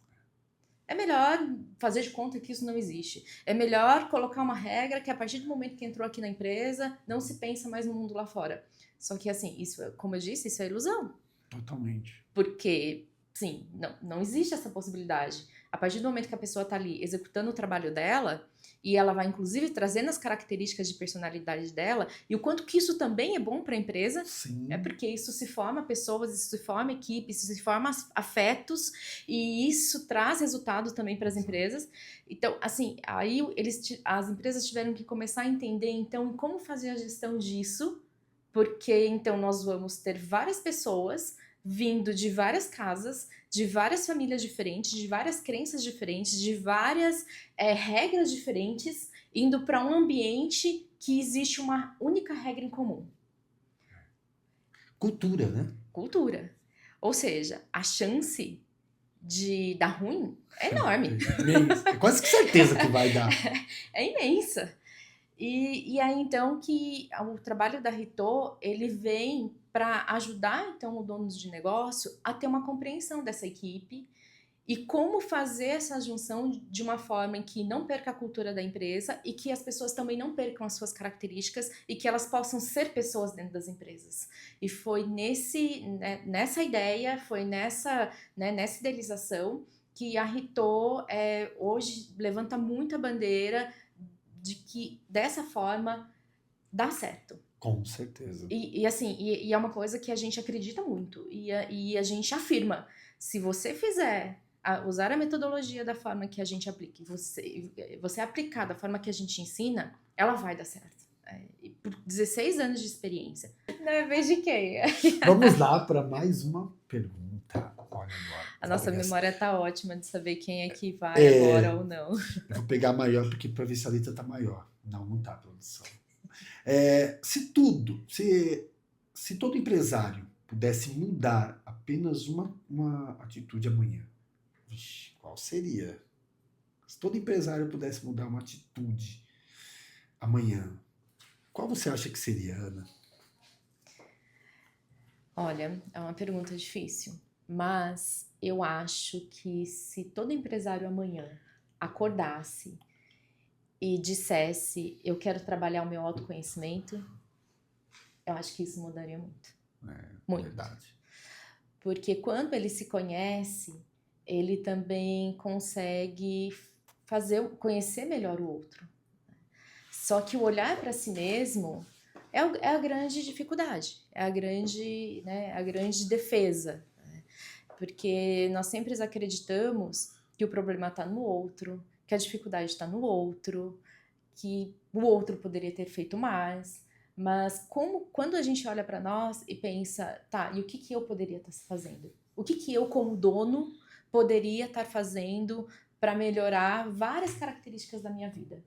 É melhor fazer de conta que isso não existe. É melhor colocar uma regra que a partir do momento que entrou aqui na empresa, não se pensa mais no mundo lá fora. Só que assim, isso, como eu disse, isso é ilusão. Totalmente. Porque, sim, não existe essa possibilidade. A partir do momento que a pessoa está ali executando o trabalho dela, e ela vai inclusive trazendo as características de personalidade dela, e o quanto que isso também é bom para a empresa, é Sim. porque isso se forma pessoas, isso se forma equipes, isso se forma afetos, e isso traz resultados também para as empresas. Então, assim, aí as empresas tiveram que começar a entender, então, como fazer a gestão disso, porque então nós vamos ter várias pessoas vindo de várias casas, de várias famílias diferentes, de várias crenças diferentes, de várias regras diferentes, indo para um ambiente que existe uma única regra em comum: Cultura, né? cultura. Ou seja, a chance de dar ruim é enorme, Imenso. É quase que certeza que vai dar. é imensa. E aí, então, que o trabalho da Ritô, ele vem para ajudar, então, o dono de negócio a ter uma compreensão dessa equipe e como fazer essa junção de uma forma em que não perca a cultura da empresa e que as pessoas também não percam as suas características e que elas possam ser pessoas dentro das empresas. E foi nessa ideia, foi nessa idealização que a Ritô hoje levanta muita bandeira de que dessa forma dá certo. Com certeza. E é uma coisa que a gente acredita muito e a gente afirma. Se você fizer usar a metodologia da forma que a gente aplica, você aplicar da forma que a gente ensina, ela vai dar certo. E por 16 anos de experiência. Não é vez de quem? Vamos lá para mais uma pergunta. Olha agora. A nossa memória tá ótima de saber quem é que vai agora ou não. Eu vou pegar maior porque para ver se a letra tá maior. Não tá, produção. Se todo empresário pudesse mudar apenas uma atitude amanhã, vixe, qual seria? Se todo empresário pudesse mudar uma atitude amanhã, qual você acha que seria, Ana? Olha, é uma pergunta difícil, mas eu acho que se todo empresário amanhã acordasse e dissesse, eu quero trabalhar o meu autoconhecimento, eu acho que isso mudaria muito. Muito. Verdade. Porque quando ele se conhece, ele também consegue conhecer melhor o outro. Só que o olhar para si mesmo é a grande dificuldade, é a grande defesa. Porque nós sempre acreditamos que o problema está no outro, que a dificuldade está no outro, que o outro poderia ter feito mais. Mas quando a gente olha para nós e pensa, tá, e o que eu poderia estar fazendo? O que eu, como dono, poderia estar fazendo para melhorar várias características da minha vida?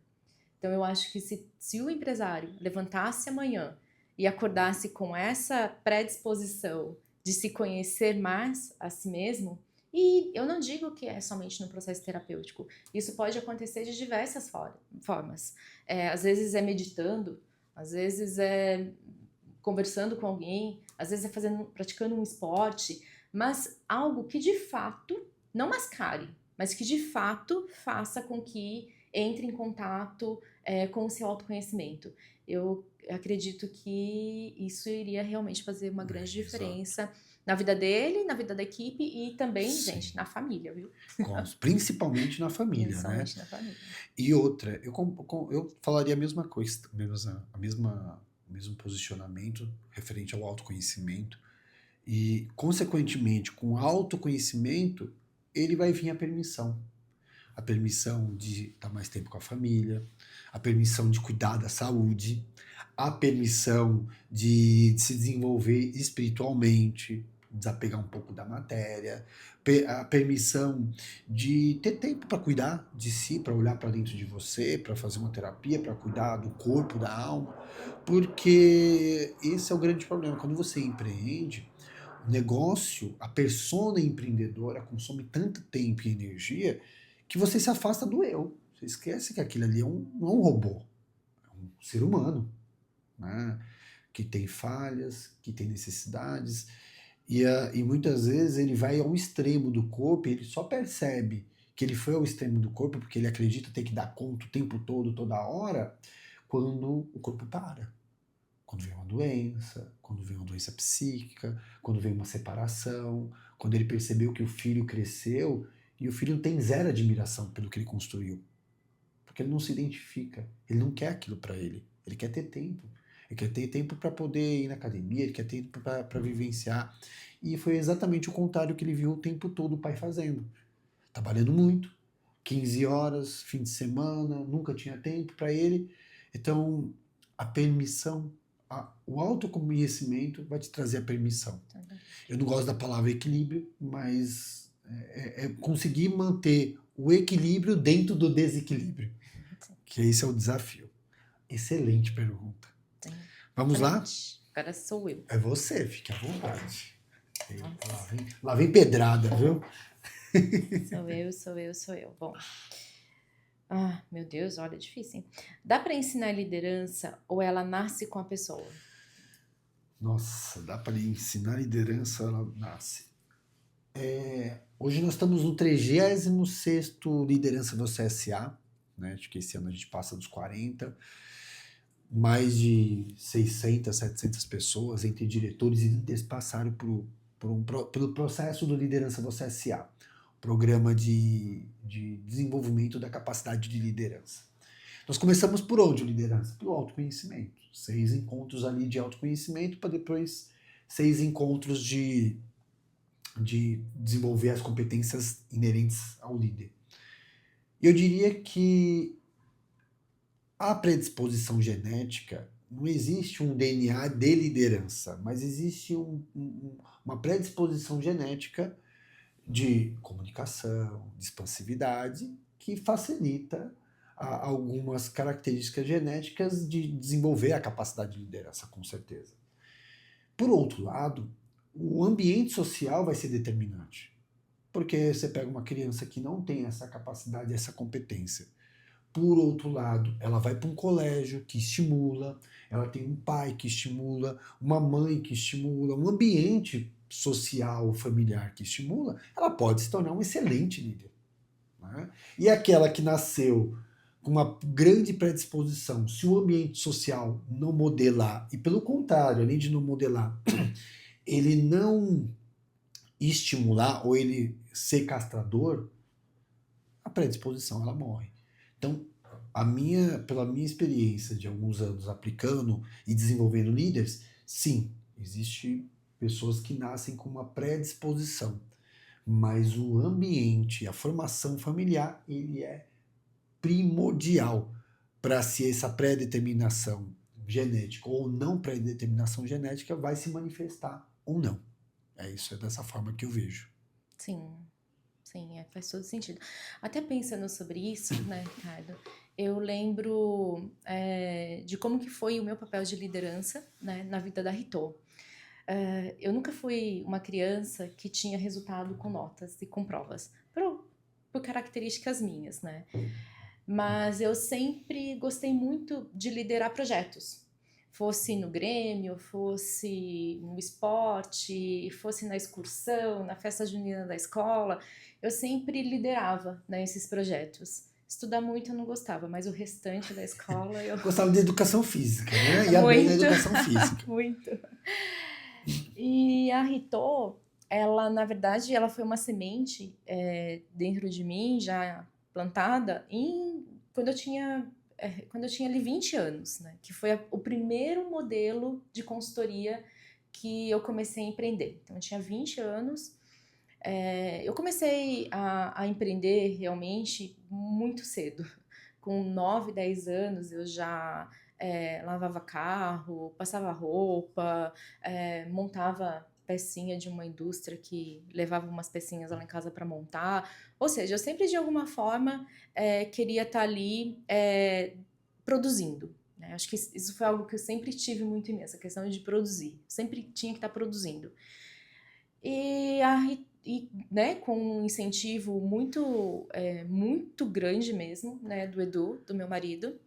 Então, eu acho que se o empresário levantasse amanhã e acordasse com essa predisposição de se conhecer mais a si mesmo, e eu não digo que é somente no processo terapêutico, isso pode acontecer de diversas formas. Às vezes é meditando, às vezes é conversando com alguém, às vezes é praticando um esporte, mas algo que de fato não mascare, mas que de fato faça com que entre em contato com o seu autoconhecimento. Eu acredito que isso iria realmente fazer uma grande diferença na vida dele, na vida da equipe e também, Sim. Gente, na família, viu? Principalmente na família, Principalmente né? na família. E outra, eu falaria a mesma coisa, o mesmo posicionamento referente ao autoconhecimento. E, consequentemente, com autoconhecimento, ele vai vir a permissão. A permissão de estar mais tempo com a família, a permissão de cuidar da saúde, a permissão de se desenvolver espiritualmente, desapegar um pouco da matéria, a permissão de ter tempo para cuidar de si, para olhar para dentro de você, para fazer uma terapia, para cuidar do corpo, da alma, porque esse é o grande problema. Quando você empreende, O negócio, a persona empreendedora consome tanto tempo e energia que você se afasta do eu. Você esquece que aquilo ali não é um robô, é um ser humano, né? Que tem falhas, que tem necessidades. E muitas vezes ele vai ao extremo do corpo e ele só percebe que ele foi ao extremo do corpo porque ele acredita ter que dar conta o tempo todo, toda hora, quando o corpo para. Quando vem uma doença psíquica, quando vem uma separação, quando ele percebeu que o filho cresceu e o filho tem zero admiração pelo que ele construiu. Porque ele não se identifica, ele não quer aquilo para ele. Ele quer ter tempo. Ele quer ter tempo para poder ir na academia, ele quer ter tempo para vivenciar. E foi exatamente o contrário que ele viu o tempo todo o pai fazendo. Trabalhando muito, 15 horas, fim de semana, nunca tinha tempo para ele. Então, a permissão, o autoconhecimento vai te trazer a permissão. Eu não gosto da palavra equilíbrio, mas é conseguir manter o equilíbrio dentro do desequilíbrio. Que esse é o desafio. Excelente pergunta. Sim. Vamos lá? Agora sou eu. É você, fique à vontade. Lá vem pedrada, viu? Sou eu. Bom. Meu Deus, olha, é difícil, hein? Dá para ensinar liderança ou ela nasce com a pessoa? Nossa, dá para ensinar liderança, ela nasce. Hoje nós estamos no 36º Liderança do CSA, né? Acho que esse ano a gente passa dos 40. Mais de 600, 700 pessoas, entre diretores e líderes, passaram pelo processo do Liderança do CSA, Programa de Desenvolvimento da Capacidade de Liderança. Nós começamos por onde, liderança? Pelo autoconhecimento. 6 encontros ali de autoconhecimento, para depois 6 encontros de desenvolver as competências inerentes ao líder. Eu diria que a predisposição genética, não existe um DNA de liderança, mas existe uma predisposição genética de comunicação, de expansividade, que facilita algumas características genéticas de desenvolver a capacidade de liderança, com certeza. Por outro lado, o ambiente social vai ser determinante, porque você pega uma criança que não tem essa capacidade, essa competência. Por outro lado, ela vai para um colégio que estimula, ela tem um pai que estimula, uma mãe que estimula, um ambiente social, familiar que estimula, ela pode se tornar um excelente líder. Né? E aquela que nasceu com uma grande predisposição, se o ambiente social não modelar, e pelo contrário, além de não modelar, ele não estimular ou ele ser castrador, a predisposição ela morre. Então, pela minha experiência de alguns anos aplicando e desenvolvendo líderes, sim, existe pessoas que nascem com uma predisposição, mas o ambiente, a formação familiar, ele é primordial para se essa pré-determinação genética ou não pré-determinação genética vai se manifestar ou não. É isso, é dessa forma que eu vejo. Sim, faz todo sentido. Até pensando sobre isso, né, Ricardo, eu lembro de como que foi o meu papel de liderança, né, na vida da Ritô. Eu nunca fui uma criança que tinha resultado com notas e com provas, por características minhas, né? Mas eu sempre gostei muito de liderar projetos. Fosse no Grêmio, fosse no esporte, fosse na excursão, na festa junina da escola, eu sempre liderava, né, esses projetos. Estudar muito eu não gostava, mas o restante da escola eu... Gostava de educação física, né? Ia bem na educação física. Muito. E a Ritô, ela, na verdade, ela foi uma semente dentro de mim, já plantada, quando eu tinha ali 20 anos, né? Que foi o primeiro modelo de consultoria que eu comecei a empreender. Então, eu tinha 20 anos. Eu comecei a empreender realmente muito cedo. Com 9, 10 anos, eu já lavava carro, passava roupa, montava pecinha de uma indústria que levava umas pecinhas lá em casa para montar. Ou seja, eu sempre, de alguma forma, queria estar ali produzindo. Né? Acho que isso foi algo que eu sempre tive muito em mim, essa questão de produzir. Sempre tinha que estar produzindo. Né, com um incentivo muito grande mesmo, né, do Edu, do meu marido.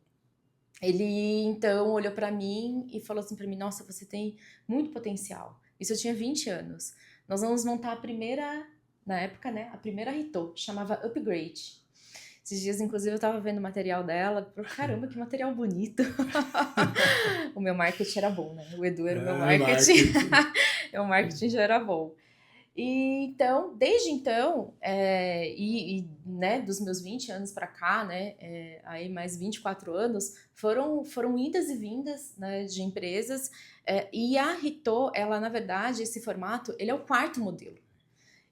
Ele então olhou para mim e falou assim para mim: Nossa, você tem muito potencial. Isso eu tinha 20 anos. Nós vamos montar a primeira, na época, né, a primeira Ritô, chamava Upgrade. Esses dias, inclusive, eu tava vendo o material dela. Caramba, que material bonito. O meu marketing era bom, né? O Edu era o meu marketing. Marketing. O marketing já era bom. Então, desde então, né, dos meus 20 anos para cá, né, aí mais 24 anos, foram idas e vindas, né, de empresas, e a Ritô, ela, na verdade, esse formato, ele é o quarto modelo.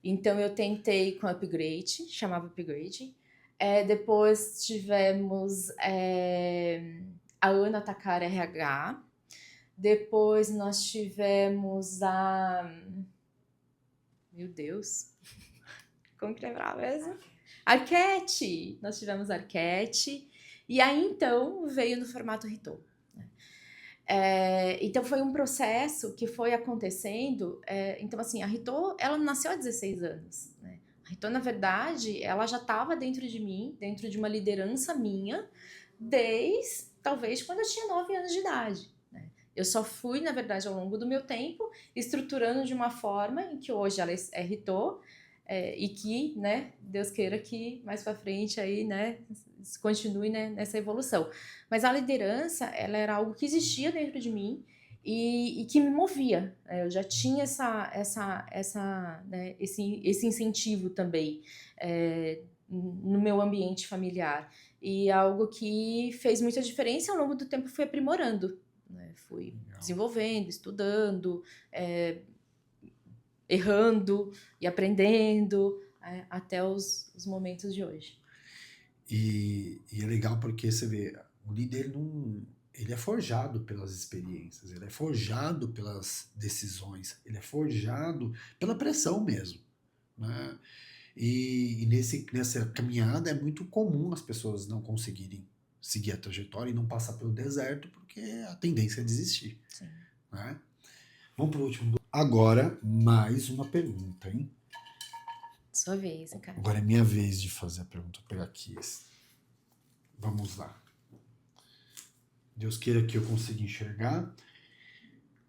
Então, eu tentei com Upgrade, chamava Upgrade, depois tivemos a Ana Takara RH, depois nós tivemos a... Meu Deus, como que lembrava mesmo? Arquete! Nós tivemos Arquete. E aí, então, veio no formato Ritô. Então, foi um processo que foi acontecendo. Então, assim, a Ritô, ela nasceu há 16 anos. Né? A Ritô, na verdade, ela já estava dentro de mim, dentro de uma liderança minha, desde, talvez, quando eu tinha 9 anos de idade. Né? Eu só fui, na verdade, ao longo do meu tempo, estruturando de uma forma em que hoje ela é Ritô, e que, né, Deus queira que mais para frente aí, né, continue, né, nessa evolução. Mas a liderança, ela era algo que existia dentro de mim e que me movia. Eu já tinha né, esse incentivo também no meu ambiente familiar. E algo que fez muita diferença, ao longo do tempo fui aprimorando. Né? Fui desenvolvendo, estudando, errando e aprendendo até os momentos de hoje. E é legal porque você vê, o líder ele é forjado pelas experiências, ele é forjado pelas decisões, ele é forjado pela pressão mesmo, né? E nessa caminhada é muito comum as pessoas não conseguirem seguir a trajetória e não passar pelo deserto, porque a tendência é desistir. Sim. Né? Vamos pro último. Agora, mais uma pergunta, hein? Sua vez, cara. Agora é minha vez de fazer a pergunta. Vou pegar aqui esse. Vamos lá. Deus queira que eu consiga enxergar.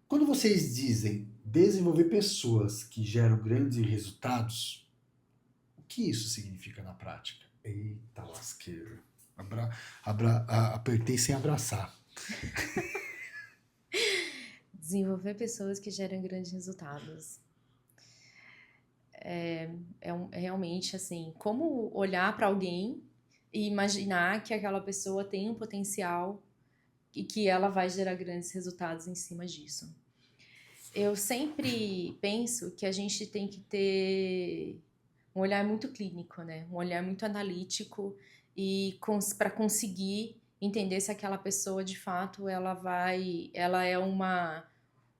Quando vocês dizem desenvolver pessoas que geram grandes resultados, o que isso significa na prática? Eita lasqueira. Apertei sem abraçar. Desenvolver pessoas que geram grandes resultados. Realmente assim, como olhar para alguém e imaginar que aquela pessoa tem um potencial e que ela vai gerar grandes resultados em cima disso. Eu sempre penso que a gente tem que ter um olhar muito clínico, né? Um olhar muito analítico e para conseguir entender se aquela pessoa de fato ela é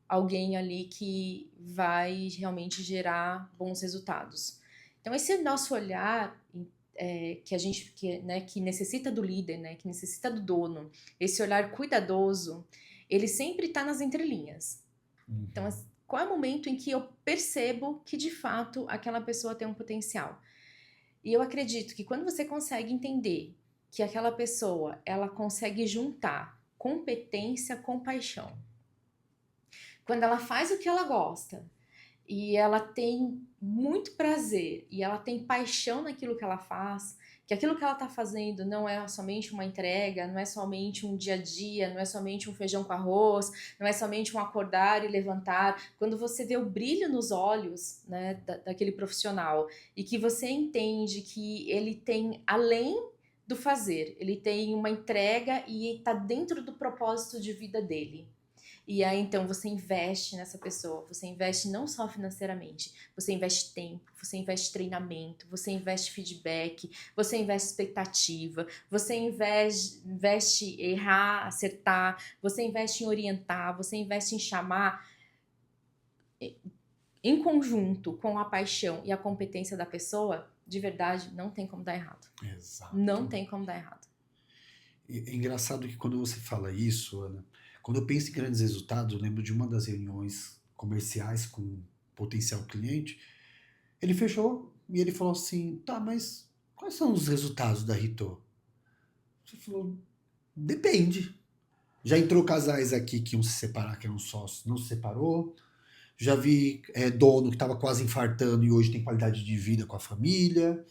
alguém ali que vai realmente gerar bons resultados. Então esse nosso olhar que necessita do líder, né, que necessita do dono, esse olhar cuidadoso, ele sempre está nas entrelinhas. Então, qual é o momento em que eu percebo que de fato aquela pessoa tem um potencial? E eu acredito que quando você consegue entender que aquela pessoa ela consegue juntar competência com paixão, quando ela faz o que ela gosta e ela tem muito prazer e ela tem paixão naquilo que ela faz, que aquilo que ela está fazendo não é somente uma entrega, não é somente um dia a dia, não é somente um feijão com arroz, não é somente um acordar e levantar. Quando você vê o brilho nos olhos, né, daquele profissional e que você entende que ele tem além do fazer, ele tem uma entrega e está dentro do propósito de vida dele. E aí, então, você investe nessa pessoa, você investe não só financeiramente, você investe tempo, você investe treinamento, você investe feedback, você investe expectativa, você investe errar, acertar, você investe em orientar, você investe em chamar. Em conjunto com a paixão e a competência da pessoa, de verdade, não tem como dar errado. Exato. Não tem como dar errado. É engraçado que quando você fala isso, Ana, quando eu penso em grandes resultados, eu lembro de uma das reuniões comerciais com potencial cliente, ele fechou e ele falou assim, tá, mas quais são os resultados da Rito? Você falou, depende. Já entrou casais aqui que iam se separar, que eram sócios, não se separou. Já vi dono que estava quase infartando e hoje tem qualidade de vida com a família.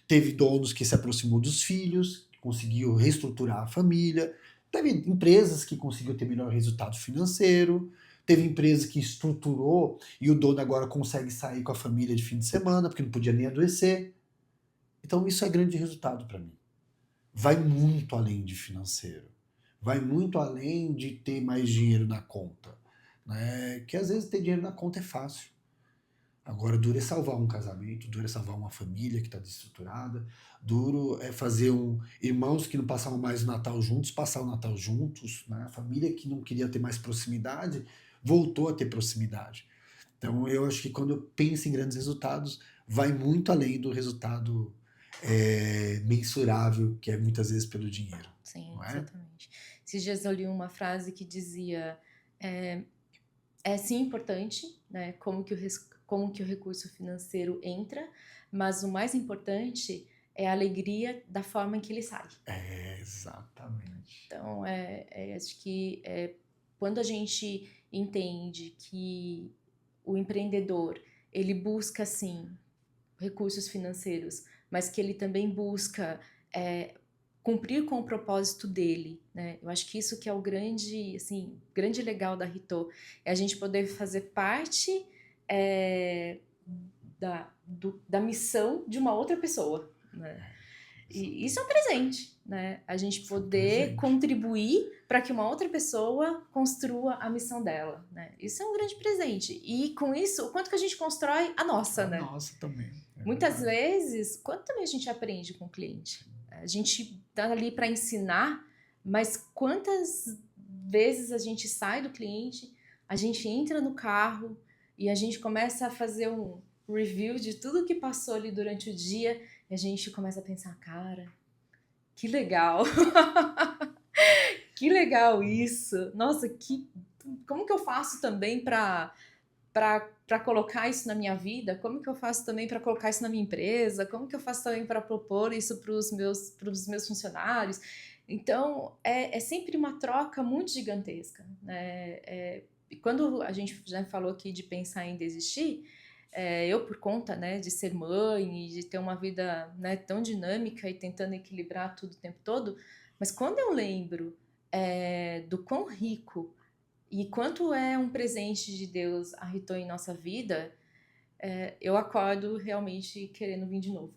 Teve donos que se aproximou dos filhos, conseguiu reestruturar a família. Teve empresas que conseguiu ter melhor resultado financeiro. Teve empresa que estruturou e o dono agora consegue sair com a família de fim de semana, porque não podia nem adoecer. Então isso é grande resultado para mim. Vai muito além de financeiro. Vai muito além de ter mais dinheiro na conta. Né? Que às vezes ter dinheiro na conta é fácil. Agora, duro é salvar um casamento, duro é salvar uma família que está desestruturada, duro é fazer irmãos que não passavam mais o Natal juntos, passar o Natal juntos, né? A família que não queria ter mais proximidade, voltou a ter proximidade. Então, eu acho que quando eu penso em grandes resultados, vai muito além do resultado mensurável, que é muitas vezes pelo dinheiro. Sim, Não é? exatamente. Esses dias eu li uma frase que dizia: sim importante, né, como que o recurso financeiro entra, mas o mais importante é a alegria da forma em que ele sai. Exatamente. Então, acho que quando a gente entende que o empreendedor, ele busca, sim, recursos financeiros, mas que ele também busca cumprir com o propósito dele, né? Eu acho que isso que é o grande, assim, grande legal da Rito, é a gente poder fazer parte da missão de uma outra pessoa, né? E isso é um presente, né? A gente poder contribuir para que uma outra pessoa construa a missão dela, né? Isso é um grande presente. E com isso, o quanto que a gente constrói a nossa, né? A nossa também. Muitas vezes, quanto também a gente aprende com o cliente? A gente tá ali para ensinar, mas quantas vezes a gente sai do cliente, a gente entra no carro e a gente começa a fazer um review de tudo que passou ali durante o dia e a gente começa a pensar, cara, que legal. Que legal isso. Nossa, como que eu faço também para colocar isso na minha vida? Como que eu faço também para colocar isso na minha empresa? Como que eu faço também para propor isso para os meus funcionários? Então, é sempre uma troca muito gigantesca, né? E quando a gente já falou aqui de pensar em desistir, eu, por conta, né, de ser mãe e de ter uma vida, né, tão dinâmica e tentando equilibrar tudo o tempo todo, mas quando eu lembro do quão rico e quanto é um presente de Deus a Rito em nossa vida, eu acordo realmente querendo vir de novo.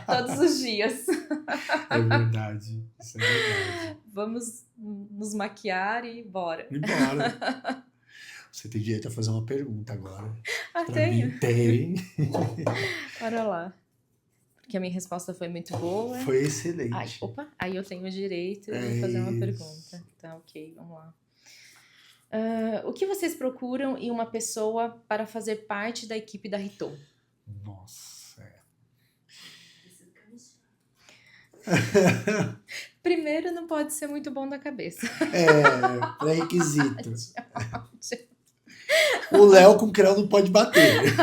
Todos os dias. É verdade, isso é verdade. Vamos nos maquiar e bora. E bora. Você tem direito a fazer uma pergunta agora. Tenho? Mim, tem. Bora lá. Porque a minha resposta foi muito boa. Foi excelente. Aí eu tenho o direito de fazer uma pergunta. Tá, ok, vamos lá. O que vocês procuram em uma pessoa para fazer parte da equipe da Rito? Nossa, Primeiro, não pode ser muito bom da cabeça. pré-requisito. O Léo com creu não pode bater.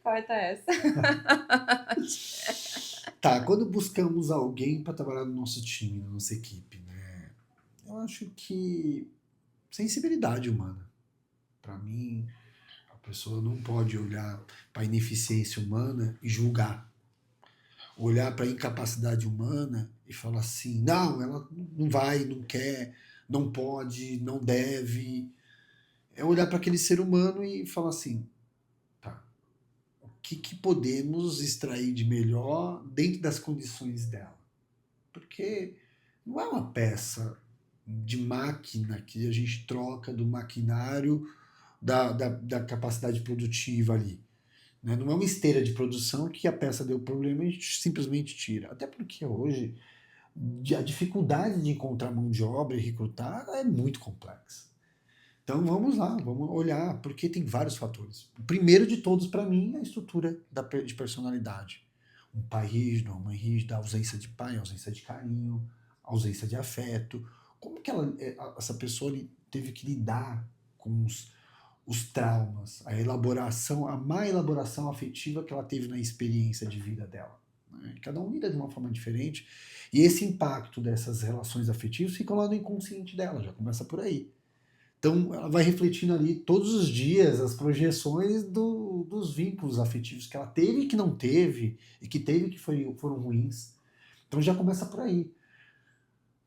Corta essa. Tá, quando buscamos alguém para trabalhar no nosso time, na nossa equipe, né? Eu acho que sensibilidade humana. Para mim, a pessoa não pode olhar para a ineficiência humana e julgar. Olhar para a incapacidade humana e falar assim, não, ela não vai, não quer, não pode, não deve. É olhar para aquele ser humano e falar assim, tá, o que podemos extrair de melhor dentro das condições dela? Porque não é uma peça de máquina que a gente troca do maquinário da capacidade produtiva ali. Né? Não é uma esteira de produção que a peça deu problema e a gente simplesmente tira. Até porque hoje a dificuldade de encontrar mão de obra e recrutar é muito complexa. Então vamos lá, vamos olhar, porque tem vários fatores. O primeiro de todos, para mim, é a estrutura de personalidade. Um pai rígido, uma mãe rígida, ausência de pai, ausência de carinho, ausência de afeto. Como que essa pessoa teve que lidar com os traumas, a elaboração, a má elaboração afetiva que ela teve na experiência de vida dela. Né? Cada um lida de uma forma diferente, e esse impacto dessas relações afetivas fica lá no inconsciente dela, já começa por aí. Então, ela vai refletindo ali todos os dias as projeções dos vínculos afetivos que ela teve e que não teve, e que teve que foram ruins. Então, já começa por aí.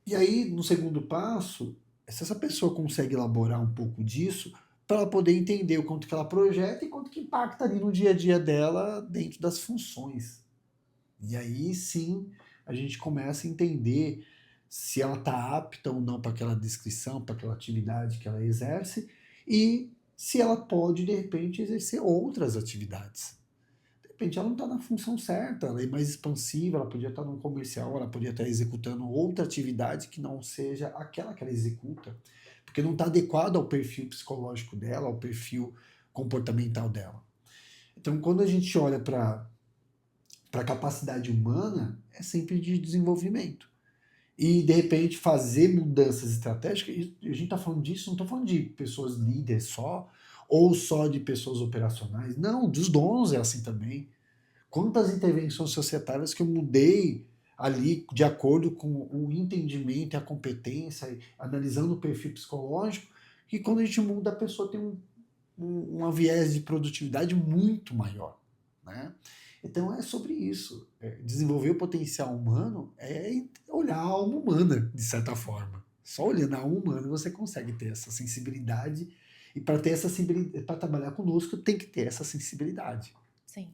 E aí, no segundo passo, se essa pessoa consegue elaborar um pouco disso, para ela poder entender o quanto que ela projeta e quanto que impacta ali no dia a dia dela dentro das funções. E aí sim a gente começa a entender se ela está apta ou não para aquela descrição, para aquela atividade que ela exerce, e se ela pode, de repente, exercer outras atividades. De repente ela não está na função certa, ela é mais expansiva, ela podia estar num comercial, ela podia estar executando outra atividade que não seja aquela que ela executa, porque não está adequado ao perfil psicológico dela, ao perfil comportamental dela. Então, quando a gente olha para a capacidade humana, é sempre de desenvolvimento. E, de repente, fazer mudanças estratégicas, e a gente está falando disso, não estou falando de pessoas líderes só, ou só de pessoas operacionais. Não, dos donos é assim também. Quantas intervenções societárias que eu mudei ali de acordo com o entendimento e a competência, analisando o perfil psicológico, que quando a gente muda, a pessoa tem uma viés de produtividade muito maior, né? Então é sobre isso. Desenvolver o potencial humano é olhar a alma humana, de certa forma. Só olhando a alma humana você consegue ter essa sensibilidade. E para ter essa sensibilidade, para trabalhar conosco, tem que ter essa sensibilidade. Sim.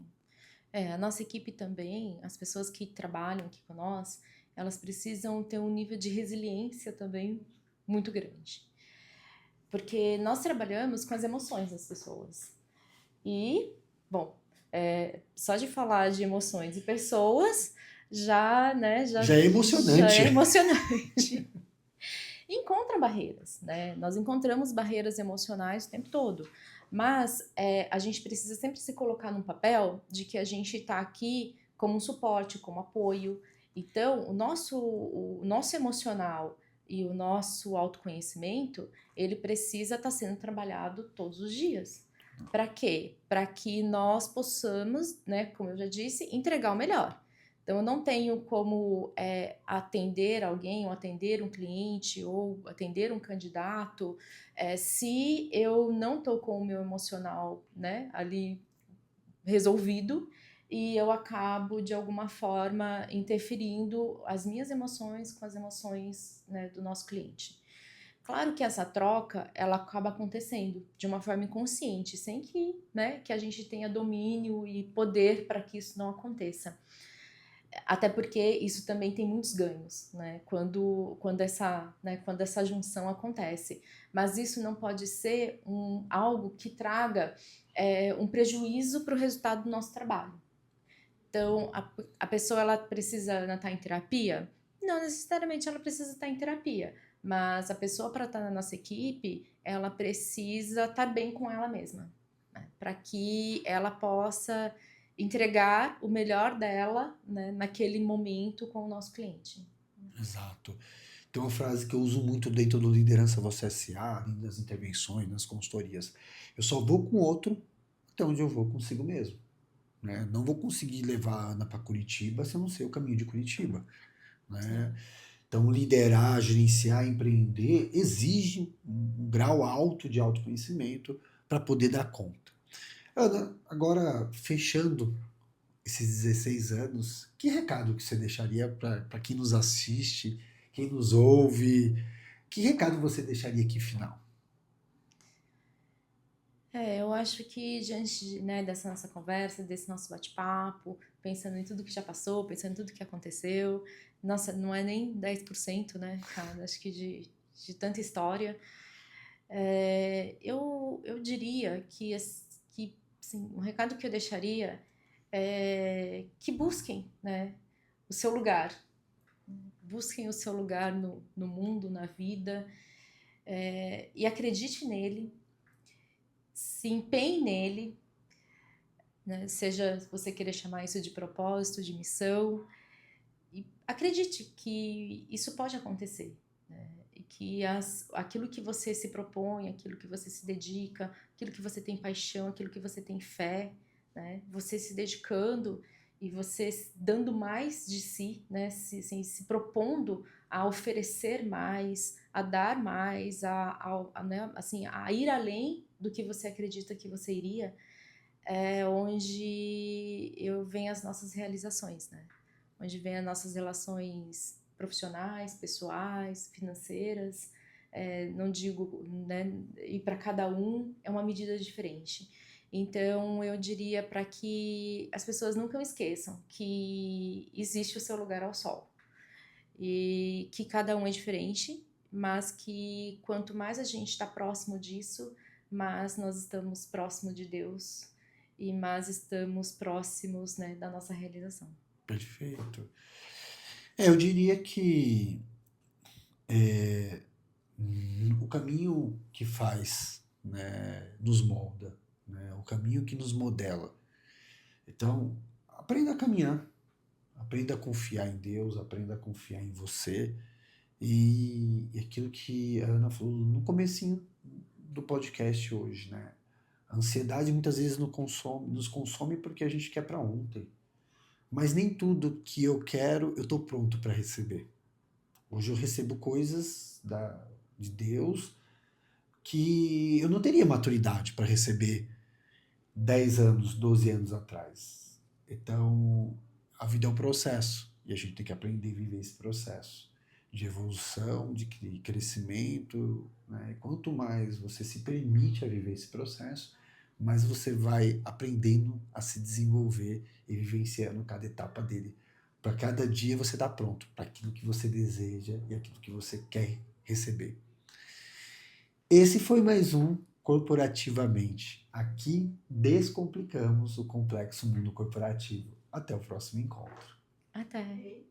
A nossa equipe também, as pessoas que trabalham aqui com nós, elas precisam ter um nível de resiliência também muito grande. Porque nós trabalhamos com as emoções das pessoas. E, bom, só de falar de emoções e pessoas já, né, Já é já emocionante. é emocionante. Encontra barreiras, né? Nós encontramos barreiras emocionais o tempo todo, mas a gente precisa sempre se colocar num papel de que a gente está aqui como um suporte, como apoio. Então, o nosso emocional e o nosso autoconhecimento, ele precisa estar sendo trabalhado todos os dias. Para quê? Para que nós possamos, né, como eu já disse, entregar o melhor. Então, eu não tenho como atender alguém, ou atender um cliente, ou atender um candidato, se eu não estou com o meu emocional, né, ali resolvido, e eu acabo, de alguma forma, interferindo as minhas emoções com as emoções, né, do nosso cliente. Claro que essa troca, ela acaba acontecendo de uma forma inconsciente, sem que, né, que a gente tenha domínio e poder para que isso não aconteça. Até porque isso também tem muitos ganhos, né? Quando essa junção acontece. Mas isso não pode ser algo que traga um prejuízo para o resultado do nosso trabalho. Então, a pessoa ela precisa estar em terapia? Não necessariamente ela precisa estar em terapia, mas a pessoa para estar na nossa equipe, ela precisa estar bem com ela mesma, né? Para que ela possa entregar o melhor dela, né, naquele momento com o nosso cliente. Exato. Tem uma frase que eu uso muito dentro do Liderança Você S.A., nas intervenções, nas consultorias. Eu só vou com o outro até onde eu vou consigo mesmo. Né? Não vou conseguir levar a Ana para Curitiba se eu não sei o caminho de Curitiba. Né? Então, liderar, gerenciar, empreender exige um grau alto de autoconhecimento para poder dar conta. Ana, agora fechando esses 16 anos, que recado que você deixaria para quem nos assiste, quem nos ouve? Que recado você deixaria aqui final? Eu acho que diante, né, dessa nossa conversa, desse nosso bate-papo, pensando em tudo que já passou, pensando em tudo que aconteceu, nossa, não é nem 10%, né, cara? Acho que de tanta história. Eu diria que assim, um recado que eu deixaria é que busquem, né, o seu lugar. Busquem o seu lugar no mundo, na vida, e acredite nele, se empenhe nele, né? Seja você querer chamar isso de propósito, de missão, e acredite que isso pode acontecer, né? E que aquilo que você se propõe, aquilo que você se dedica, aquilo que você tem paixão, aquilo que você tem fé, né? Você se dedicando e você dando mais de si, né? Se propondo a oferecer mais, a dar mais, né? Assim, a ir além do que você acredita que você iria, é onde eu venho as nossas realizações, né? Onde vem as nossas relações profissionais, pessoais, financeiras. Não digo, né? E para cada um é uma medida diferente. Então, eu diria para que as pessoas nunca esqueçam que existe o seu lugar ao sol e que cada um é diferente, mas que quanto mais a gente está próximo disso, mais nós estamos próximo de Deus e mais estamos próximos, né, da nossa realização. Perfeito. Eu diria que o caminho que faz, né, nos molda, né, o caminho que nos modela. Então, aprenda a caminhar, aprenda a confiar em Deus, aprenda a confiar em você. E aquilo que a Ana falou no comecinho do podcast hoje, né? A ansiedade muitas vezes nos consome porque a gente quer para ontem. Mas nem tudo que eu quero eu estou pronto para receber. Hoje eu recebo coisas de Deus que eu não teria maturidade para receber 10 anos, 12 anos atrás. Então, a vida é um processo e a gente tem que aprender a viver esse processo de evolução, de crescimento, né? Quanto mais você se permite a viver esse processo, mais você vai aprendendo a se desenvolver e vivenciando cada etapa dele. Para cada dia você estar pronto para aquilo que você deseja e aquilo que você quer receber. Esse foi mais um Corporativamente. Aqui descomplicamos o complexo mundo corporativo. Até o próximo encontro. Até!